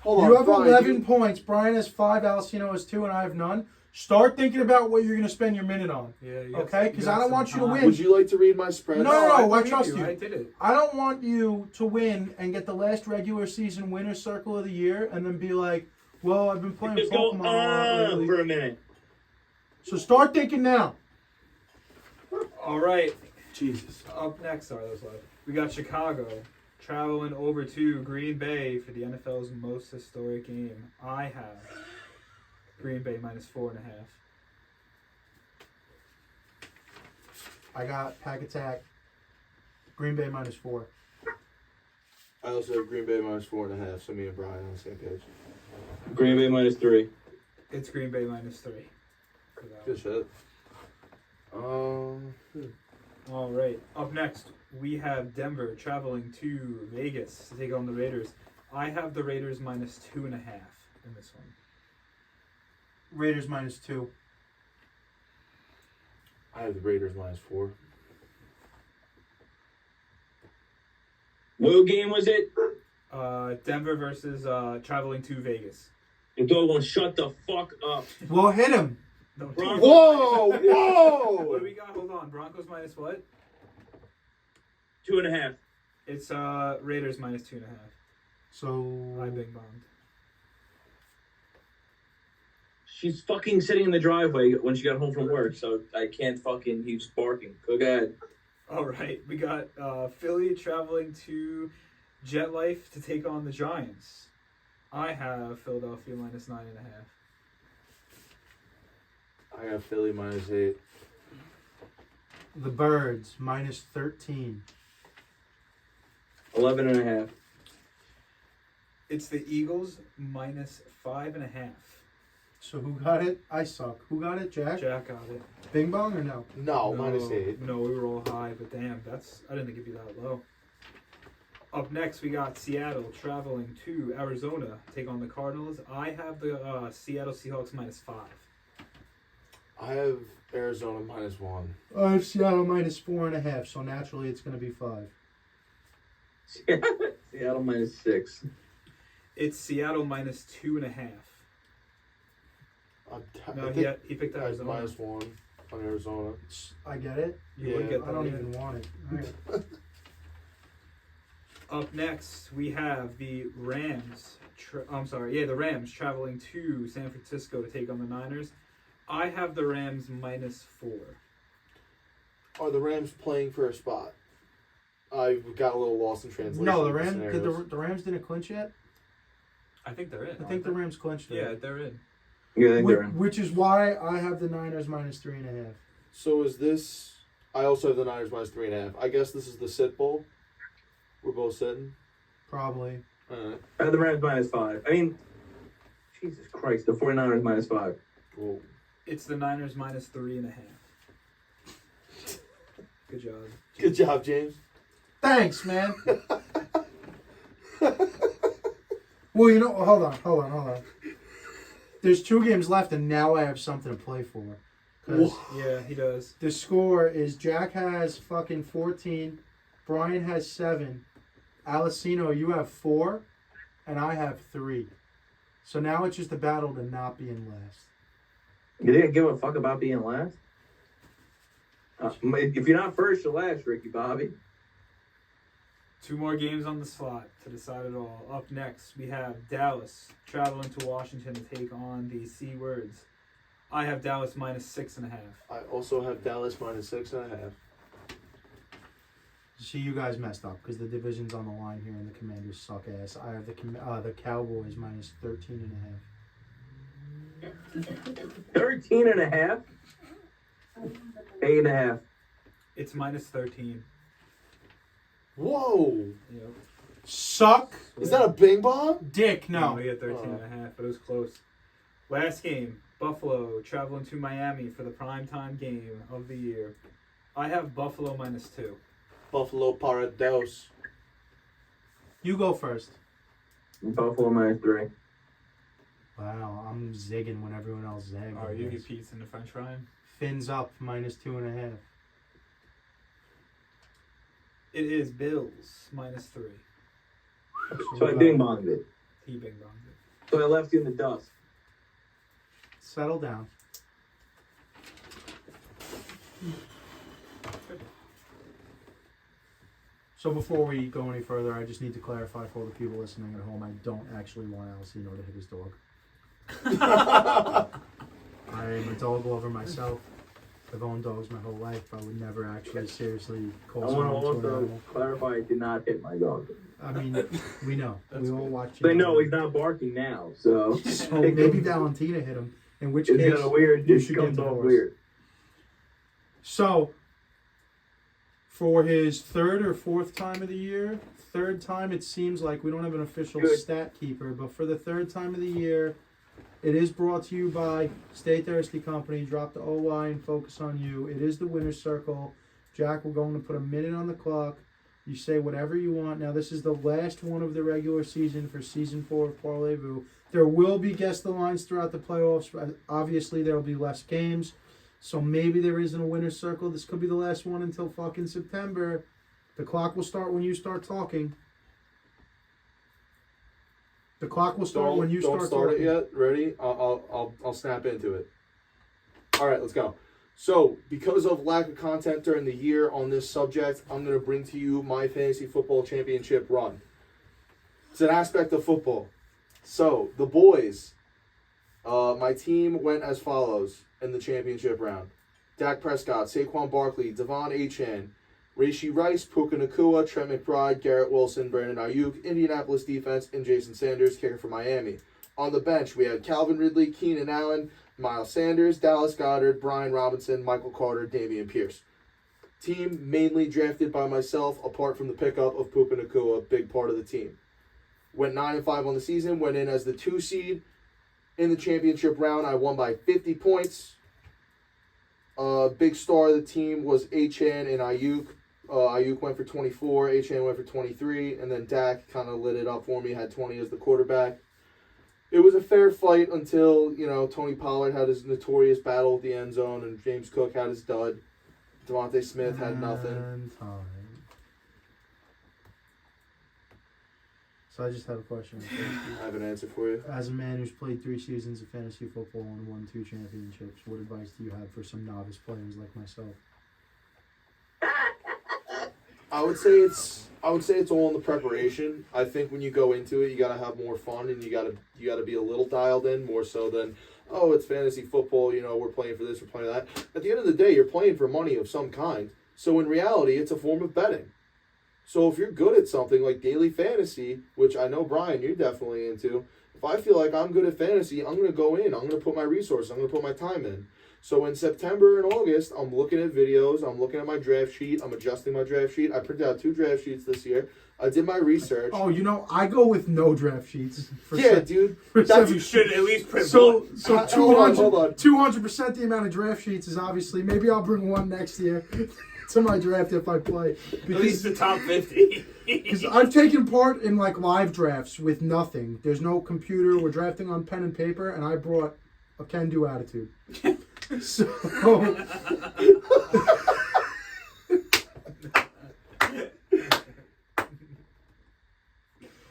Hold on, You have Brian, 11 points. Brian has 5. Alcino has 2, and I have none. Start thinking about what you're going to spend your minute on. Yeah, Okay? Because I don't want you to win. Would you like to read my spreads? No, I believe trust you. I did it. I don't want you to win and get the last regular season winner's circle of the year and then be like, well, I've been playing Just go Pokemon a lot lately. for a minute. So start thinking now. All right. Jesus. Up next are those left. We got Chicago traveling over to Green Bay for the NFL's most historic game. I have Green Bay minus 4.5. I got Pack Attack. Green Bay minus 4. I also have Green Bay minus 4.5, so me and Brian on the same page. Green Bay minus 3. It's Green Bay minus 3. Good shit. All right. Up next, we have Denver traveling to Vegas to take on the Raiders. I have the Raiders minus 2.5 in this one. Raiders minus 2. I have the Raiders minus 4. What game was it? Denver versus traveling to Vegas. The dog won't shut the fuck up. Well, hit him. No, Broncos. Whoa! What do Whoa! we got? Hold on. Broncos minus what? 2.5. It's Raiders minus 2.5. So I big bombed. She's fucking sitting in the driveway when she got home from work, so I can't fucking. He's barking. Go ahead. All right, we got Philly traveling to Jet Life to take on the Giants. I have Philadelphia minus 9.5. I have Philly minus 8. the Birds minus 13. 11.5. It's the Eagles minus 5.5. So who got it? I suck. Who got it? Jack? Jack got it. Bing bong or no? No, minus 8. No, we were all high, but damn, I didn't think it'd be that low. Up next, we got Seattle traveling to Arizona to take on the Cardinals. I have the Seattle Seahawks minus 5. I have Arizona minus 1. I have Seattle minus 4.5. So naturally, it's going to be 5. Seattle minus 6. It's Seattle minus 2.5. No, he picked I have Arizona. minus 1 on Arizona. I get it. You wouldn't get I that don't either. even want it. All right. Up next, we have the Rams. The Rams traveling to San Francisco to take on the Niners. I have the Rams minus 4. Are the Rams playing for a spot? I got a little lost in translation. No, with the scenarios. Rams didn't clinch yet. I think they're in. I think the Rams clinched it. Yeah, they're in. Yeah, I think they're in. Which is why I have the Niners minus 3.5. So is this? I also have the Niners minus 3.5. I guess this is the sit bowl. We're both sitting. Probably. All right. I have the Rams minus 5. I mean, Jesus Christ, the 49ers minus 5. Cool. It's the Niners minus 3.5. Good job. Good job, James. Thanks, man. Well, you know, hold on. There's 2 games left, and now I have something to play for. 'Cause Yeah, he does. the score is Jack has fucking 14, Brian has 7, Alessino, you have 4, and I have 3. So now it's just a battle to not be in last. You didn't give a fuck about being last? If you're not first, you're last, Ricky Bobby. 2 more games on the slot to decide it all. Up next, we have Dallas traveling to Washington to take on the C-Words. I have Dallas minus 6.5. I also have Dallas minus 6.5. See, you guys messed up because the division's on the line here and the Commanders suck ass. I have the Cowboys minus 13.5. 13.5? 8.5. It's minus 13. Whoa! Yep. Suck Is that a bing bong? dick, no. We had 13.5, but it was close. Last game, Buffalo traveling to Miami for the primetime game of the year. I have Buffalo -2. Buffalo Parados. You go first. Buffalo -3. Wow, I'm zigging when everyone else zags. Are you get Pete's in the French fry? Fins up -2.5. It is Bills -3. So I bing bonged it. He bing bonged it. So I left you in the dust. Settle down. So before we go any further, I just need to clarify for all the people listening at home, I don't actually want Alcino to hit his dog. I am a dog lover myself. I've owned dogs my whole life. I would never actually seriously call I someone want to to an also animal. clarify I did not hit my dog. I mean, we know. That's We all good. watch But no, he's not barking now, so So maybe Valentina hit him. In which it's case, kind of weird. you It should comes get off divorced. weird. So, for his third or fourth time of the year, third time, it seems like we don't have an official Good. stat keeper, but for the third time of the year, it is brought to you by Stay Thirsty Company. Drop the OY and focus on you. It is the winner's circle. Jack, we're going to put a minute on the clock. You say whatever you want. Now, this is the last one of the regular season for season 4 of Parlay-Vous. There will be guess the lines throughout the playoffs. Obviously, there will be less games. So maybe there isn't a winner's circle. This could be the last one until fucking September. The clock will start when you start talking. The clock will start when you Don't start start talking. it yet. Ready? I'll snap into it. All right, let's go. So, because of lack of content during the year on this subject, I'm going to bring to you my fantasy football championship run. It's an aspect of football. So, the boys, my team went as follows in the championship round. Dak Prescott, Saquon Barkley, Devon Achane, Rashee Rice, Puka Nacua, Trent McBride, Garrett Wilson, Brandon Ayuk, Indianapolis defense, and Jason Sanders, kicker for Miami. On the bench, we had Calvin Ridley, Keenan Allen, Miles Sanders, Dallas Goedert, Brian Robinson, Michael Carter, Damian Pierce. Team mainly drafted by myself, apart from the pickup of Puka Nacua, big part of the team. Went 9-5 on the season, went in as the 2 seed. In the championship round, I won by 50 points. Big star of the team was Achane and Ayuk. Ayuk went for 24, Achane went for 23, and then Dak kind of lit it up for me, had 20 as the quarterback. It was a fair fight until, Tony Pollard had his notorious battle at the end zone, and James Cook had his dud. Devontae Smith had nothing. And time. So I just have a question. I have an answer for you. As a man who's played 3 seasons of fantasy football and won 2 championships, what advice do you have for some novice players like myself? I would say it's all in the preparation. I think when you go into it, you gotta have more fun, and you gotta be a little dialed in, more so than, oh, it's fantasy football, we're playing for this, we're playing that. At the end of the day, you're playing for money of some kind. So in reality, it's a form of betting. So if you're good at something like daily fantasy, which I know, Brian, you're definitely into, if I feel like I'm good at fantasy, I'm going to go in. I'm going to put my resources. I'm going to put my time in. So in September and August, I'm looking at videos. I'm looking at my draft sheet. I'm adjusting my draft sheet. I printed out 2 draft sheets this year. I did my research. Oh, I go with no draft sheets. Dude. For That's You should at least print So one. 200, hold on. 200% the amount of draft sheets is obviously, maybe I'll bring one next year to my draft if I play. At least the top 50. Because I've taken part in live drafts with nothing. There's no computer. We're drafting on pen and paper, and I brought a can-do attitude. So,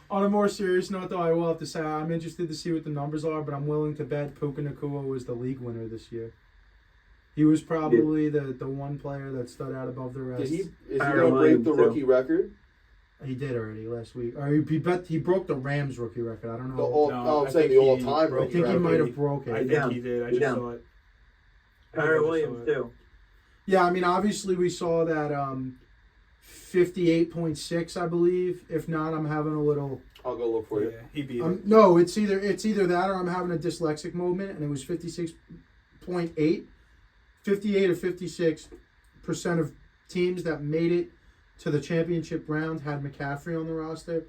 on a more serious note, though, I will have to say I'm interested to see what the numbers are, but I'm willing to bet Puka Nacua was the league winner this year. He was probably the one player that stood out above the rest. Is he going to break the rookie record? He did already last week. Or he broke the Rams rookie record. I don't know. I'm saying the all-time I rookie think he record. might have broke it. I think he did. I just saw it. Kyrie Williams, too. Yeah, I mean, obviously we saw that 58.6, I believe. If not, I'm having a little... I'll go look for you. Yeah, he beat it. No, it's either that or I'm having a dyslexic moment, and it was 56.8. 58 or 56% of teams that made it to the championship round had McCaffrey on the roster,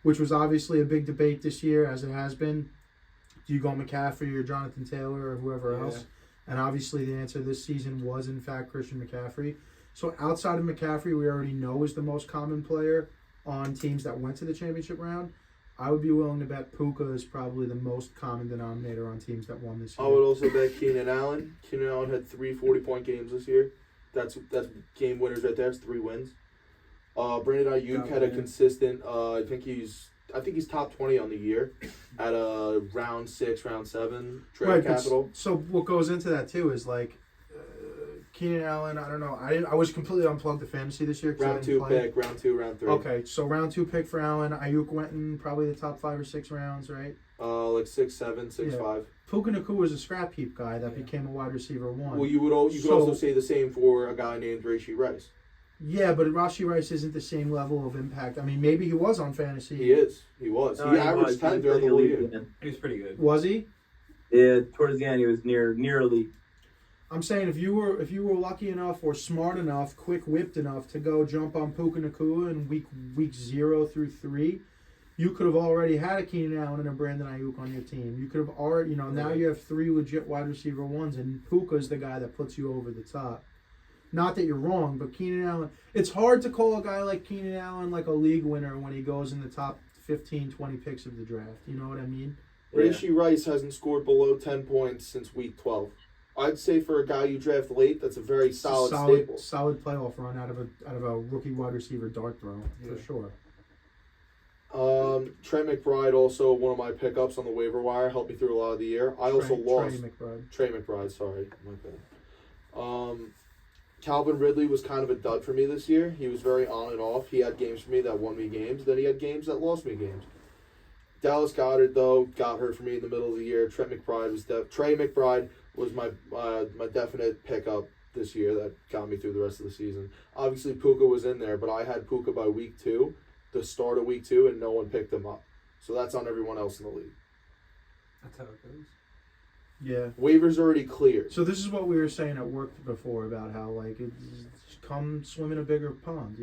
which was obviously a big debate this year, as it has been. Do you go McCaffrey or Jonathan Taylor or whoever Yeah. else? And obviously the answer this season was, in fact, Christian McCaffrey. So outside of McCaffrey, we already know is the most common player on teams that went to the championship round. I would be willing to bet Puka is probably the most common denominator on teams that won this I year. would also bet Keenan Allen. Keenan Allen had 3 40-point games this year. That's game winners right there. It's 3 wins. Brandon Ayuk had a consistent. I think he's top 20 on the year at a round 6, round 7 draft capital. So what goes into that too is like Keenan Allen. I don't know. I was completely unplugged to fantasy this year. Round 2 pick, round 2, round 3. Okay, so round 2 pick for Allen. Ayuk went in probably the top 5 or 6 rounds, right? Like 6, 7, 6, Yeah. 5. Puka Nacua was a scrap heap guy that became a wide receiver 1. Well, you could also say the same for a guy named Rashee Rice. Yeah, but Rashee Rice isn't the same level of impact. I mean, maybe he was on fantasy. He is. He was. He averaged 10 throughout the whole year. He was pretty good. Was he? Yeah, towards the end, he was near elite. I'm saying if you were lucky enough or smart enough, quick-whipped enough to go jump on Puka Nacua in week 0 through 3, you could have already had a Keenan Allen and a Brandon Ayuk on your team. You could have already, now you have 3 legit wide receiver 1s, and Puka's the guy that puts you over the top. Not that you're wrong, but Keenan Allen, it's hard to call a guy like Keenan Allen like a league winner when he goes in the top 15, 20 picks of the draft. You know what I mean? Rashee Rice hasn't scored below 10 points since week 12. I'd say for a guy you draft late, that's a very solid staple. Solid playoff run out of a rookie wide receiver dart throw for sure. Trey McBride, also one of my pickups on the waiver wire, helped me through a lot of the year. I also lost Trey McBride. Sorry, my bad. Calvin Ridley was kind of a dud for me this year. He was very on and off. He had games for me that won me games. Then he had games that lost me games. Dallas Goedert, though, got hurt for me in the middle of the year. Trey McBride was my definite pickup this year that got me through the rest of the season. Obviously, Puka was in there, but I had Puka by week 2, the start of week 2, and no one picked him up. So that's on everyone else in the league. That's how it goes. Yeah. Waivers already cleared. So this is what we were saying at work before about how come swim in a bigger pond,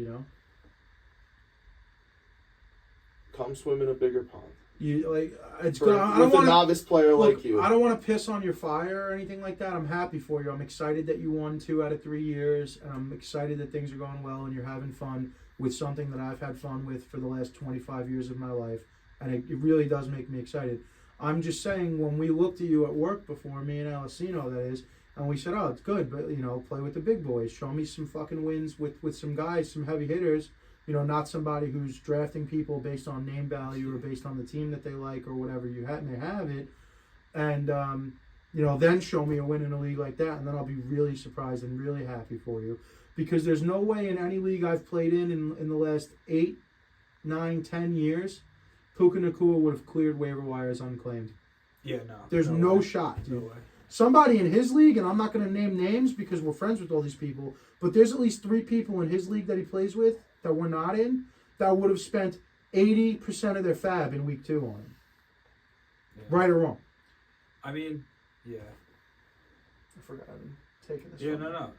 Come swim in a bigger pond. It's For, good. I don't with a want novice player like you. I don't want to piss on your fire or anything like that. I'm happy for you. I'm excited that you won 2 out of 3 years, and I'm excited that things are going well and you're having fun with something that I've had fun with for the last 25 years of my life, and it really does make me excited. I'm just saying, when we looked at you at work before, me and Alessino, that is, and we said, oh, it's good, but, play with the big boys. Show me some fucking wins with some guys, some heavy hitters, not somebody who's drafting people based on name value or based on the team that they like or whatever you may have it. And, then show me a win in a league like that, and then I'll be really surprised and really happy for you. Because there's no way in any league I've played in the last 8, 9, 10 years, Puka Nacua would have cleared waiver wires unclaimed. Yeah, no. There's no shot, dude. No way. Somebody in his league, and I'm not going to name names because we're friends with all these people, but there's at least 3 people in his league that he plays with that we're not in that would have spent 80% of their fab in week 2 on him. Yeah. Right or wrong? I mean, yeah. I forgot I'm taking this. Yeah, no.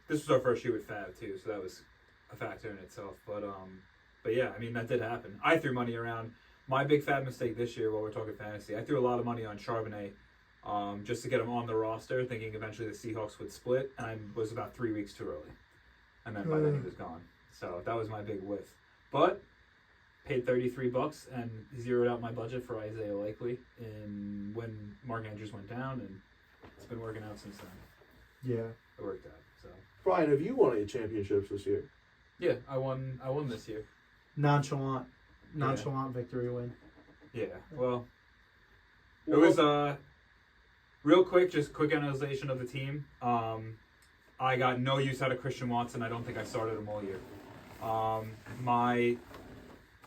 This was our first year with fab too, so that was a factor in itself. But yeah, that did happen. I threw money around. My big fab mistake this year, while we're talking fantasy, I threw a lot of money on Charbonnet just to get him on the roster, thinking eventually the Seahawks would split, and I was about 3 weeks too early. And then by then he was gone. So that was my big whiff. But paid $33 and zeroed out my budget for Isaiah Likely when Mark Andrews went down, and it's been working out since then. Yeah. It worked out. So Brian, have you won any championships this year? yeah, I won this year. Nonchalant victory win. Yeah. Well, it was real quick, just quick analyzation of the team. I got no use out of Christian Watson. I don't think I started him all year. My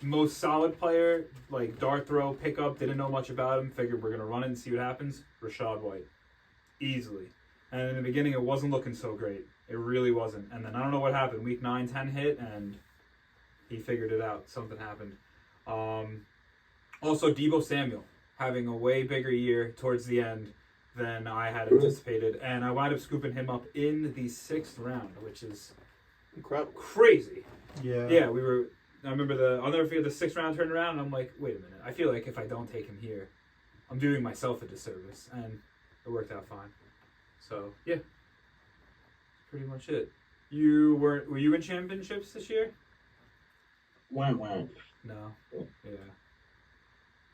most solid player, like dart throw, pickup, didn't know much about him. Figured we're gonna run it and see what happens. Rashad White, easily. And in the beginning, it wasn't looking so great. It really wasn't. And then I don't know what happened. Week 9, 10 hit, and he figured it out. Something happened. Also, Deebo Samuel having a way bigger year towards the end than I had anticipated, and I wound up scooping him up in the 6th round, which is Incredible. crazy. Yeah. Yeah, we were I remember I'll never forget the 6th round turned around, and I'm like, wait a minute. I feel like if I don't take him here, I'm doing myself a disservice, and it worked out fine. So yeah, pretty much it. Were you in championships this year? Wow. No. Yeah.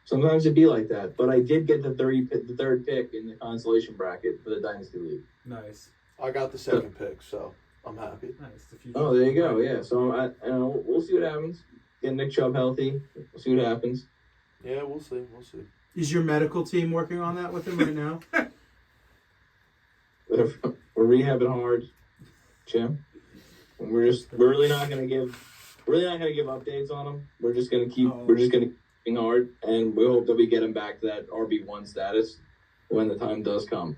Sometimes it'd be like that, but I did get the third pick in the consolation bracket for the Dynasty League. Nice. I got the second pick, so I'm happy. Nice. The future. Oh, there you go. Yeah. So we'll see what happens. Get Nick Chubb healthy. We'll see what happens. Yeah, we'll see. We'll see. Is your medical team working on that with him right now? We're rehabbing hard, Jim. And we're really not gonna give updates on him. We're just gonna keep hard, and we hope that we get him back to that RB1 status when the time does come.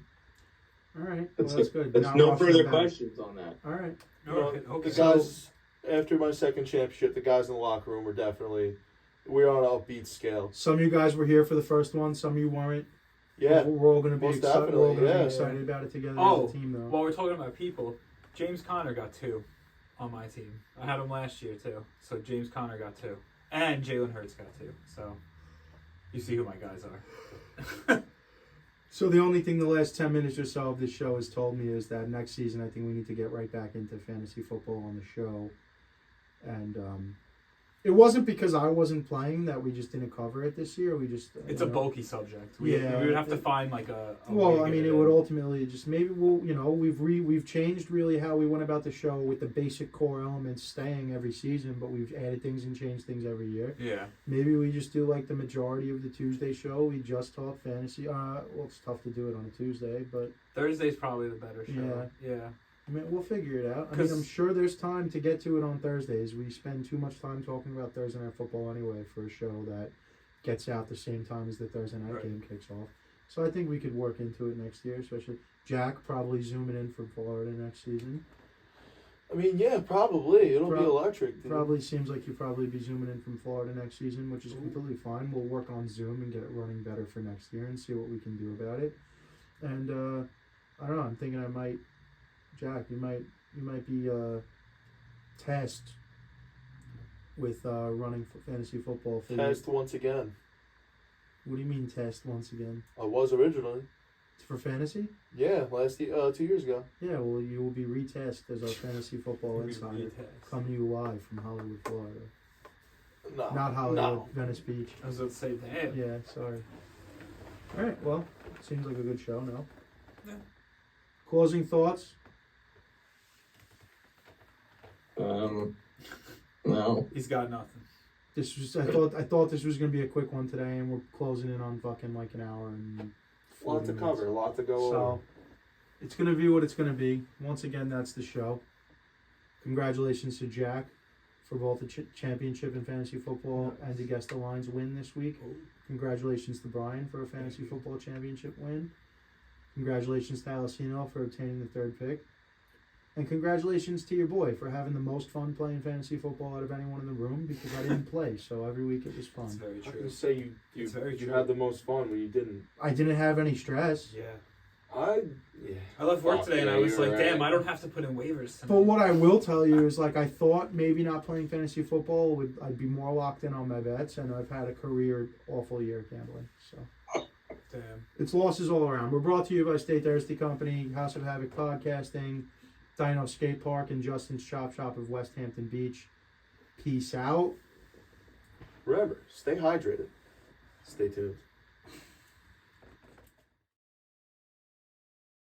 All right, well, that's good. There's Not no rushing further back. questions on that. All right. Okay. The guys, after my second championship, the guys in the locker room we're on an upbeat scale. Some of you guys were here for the first one. Some of you weren't. Yeah. We're all going to be most excited. We're all going to definitely, be excited about it together Oh, as a team, though. while we're talking about people, James Conner got 2 on my team. I had him last year too. So James Conner got 2, and Jalen Hurts got 2. So you see who my guys are. So the only thing the last 10 minutes or so of this show has told me is that next season I think we need to get right back into fantasy football on the show. And it wasn't because I wasn't playing that we just didn't cover it this year. We just It's a bulky subject. We Yeah, would have to find like a well, way I to mean, get it in. would ultimately just maybe we've changed really how we went about the show with the basic core elements staying every season, but we've added things and changed things every year. Yeah. Maybe we just do like the majority of the Tuesday show. We just talk fantasy. Well, it's tough to do it on a Tuesday, but Thursday's probably the better show. Yeah. I mean, we'll figure it out. I mean, 'Cause- I'm sure there's time to get to it on Thursdays. We spend too much time talking about Thursday Night Football anyway for a show that gets out the same time as the Thursday night Right. game kicks off. So I think we could work into it next year, especially Jack probably zooming in from Florida next season. I mean, yeah, probably. It'll be Prob- electric. Dude. Probably seems like you'll probably be zooming in from Florida next season, which is completely fine. We'll work on Zoom and get it running better for next year and see what we can do about it. And I don't know. I'm thinking Jack, you might be test with running for fantasy football. For Test once again. What do you mean test once again? I was originally. For fantasy? Yeah, 2 years ago. Yeah, well, you will be retest as our fantasy football We insider. retest. Coming to you live from Hollywood, Florida. No. Not Hollywood, No. Venice Beach. I was about to say, damn. Yeah, sorry. All right, well, seems like a good show, no? Yeah. Closing thoughts? No. He's got nothing. I thought this was gonna be a quick one today, and we're closing in on fucking like an hour and A lot 40 to minutes. cover, a lot to go over. So it's gonna be what it's gonna be. Once again, that's the show. Congratulations to Jack for both the championship in fantasy football and to Guess the Lines win this week. Congratulations to Brian for a fantasy football championship win. Congratulations to Alessino for obtaining the third pick. And congratulations to your boy for having the most fun playing fantasy football out of anyone in the room, because I didn't play, so every week it was It's fun. very I was true. gonna say It's very you true. had the most fun when you didn't. I didn't have any stress. Yeah. I I left work today and I was you're like, damn, right. I don't have to put in waivers tonight. But what I will tell you is, like, I thought maybe not playing fantasy football I'd be more locked in on my bets, and I've had a career awful year gambling. So Damn. it's losses all around. We're brought to you by State Thirsty Company, House of Havoc Podcasting, Dino Skate Park, and Justin's Chop Shop of West Hampton Beach. Peace out. Remember, stay hydrated. Stay tuned.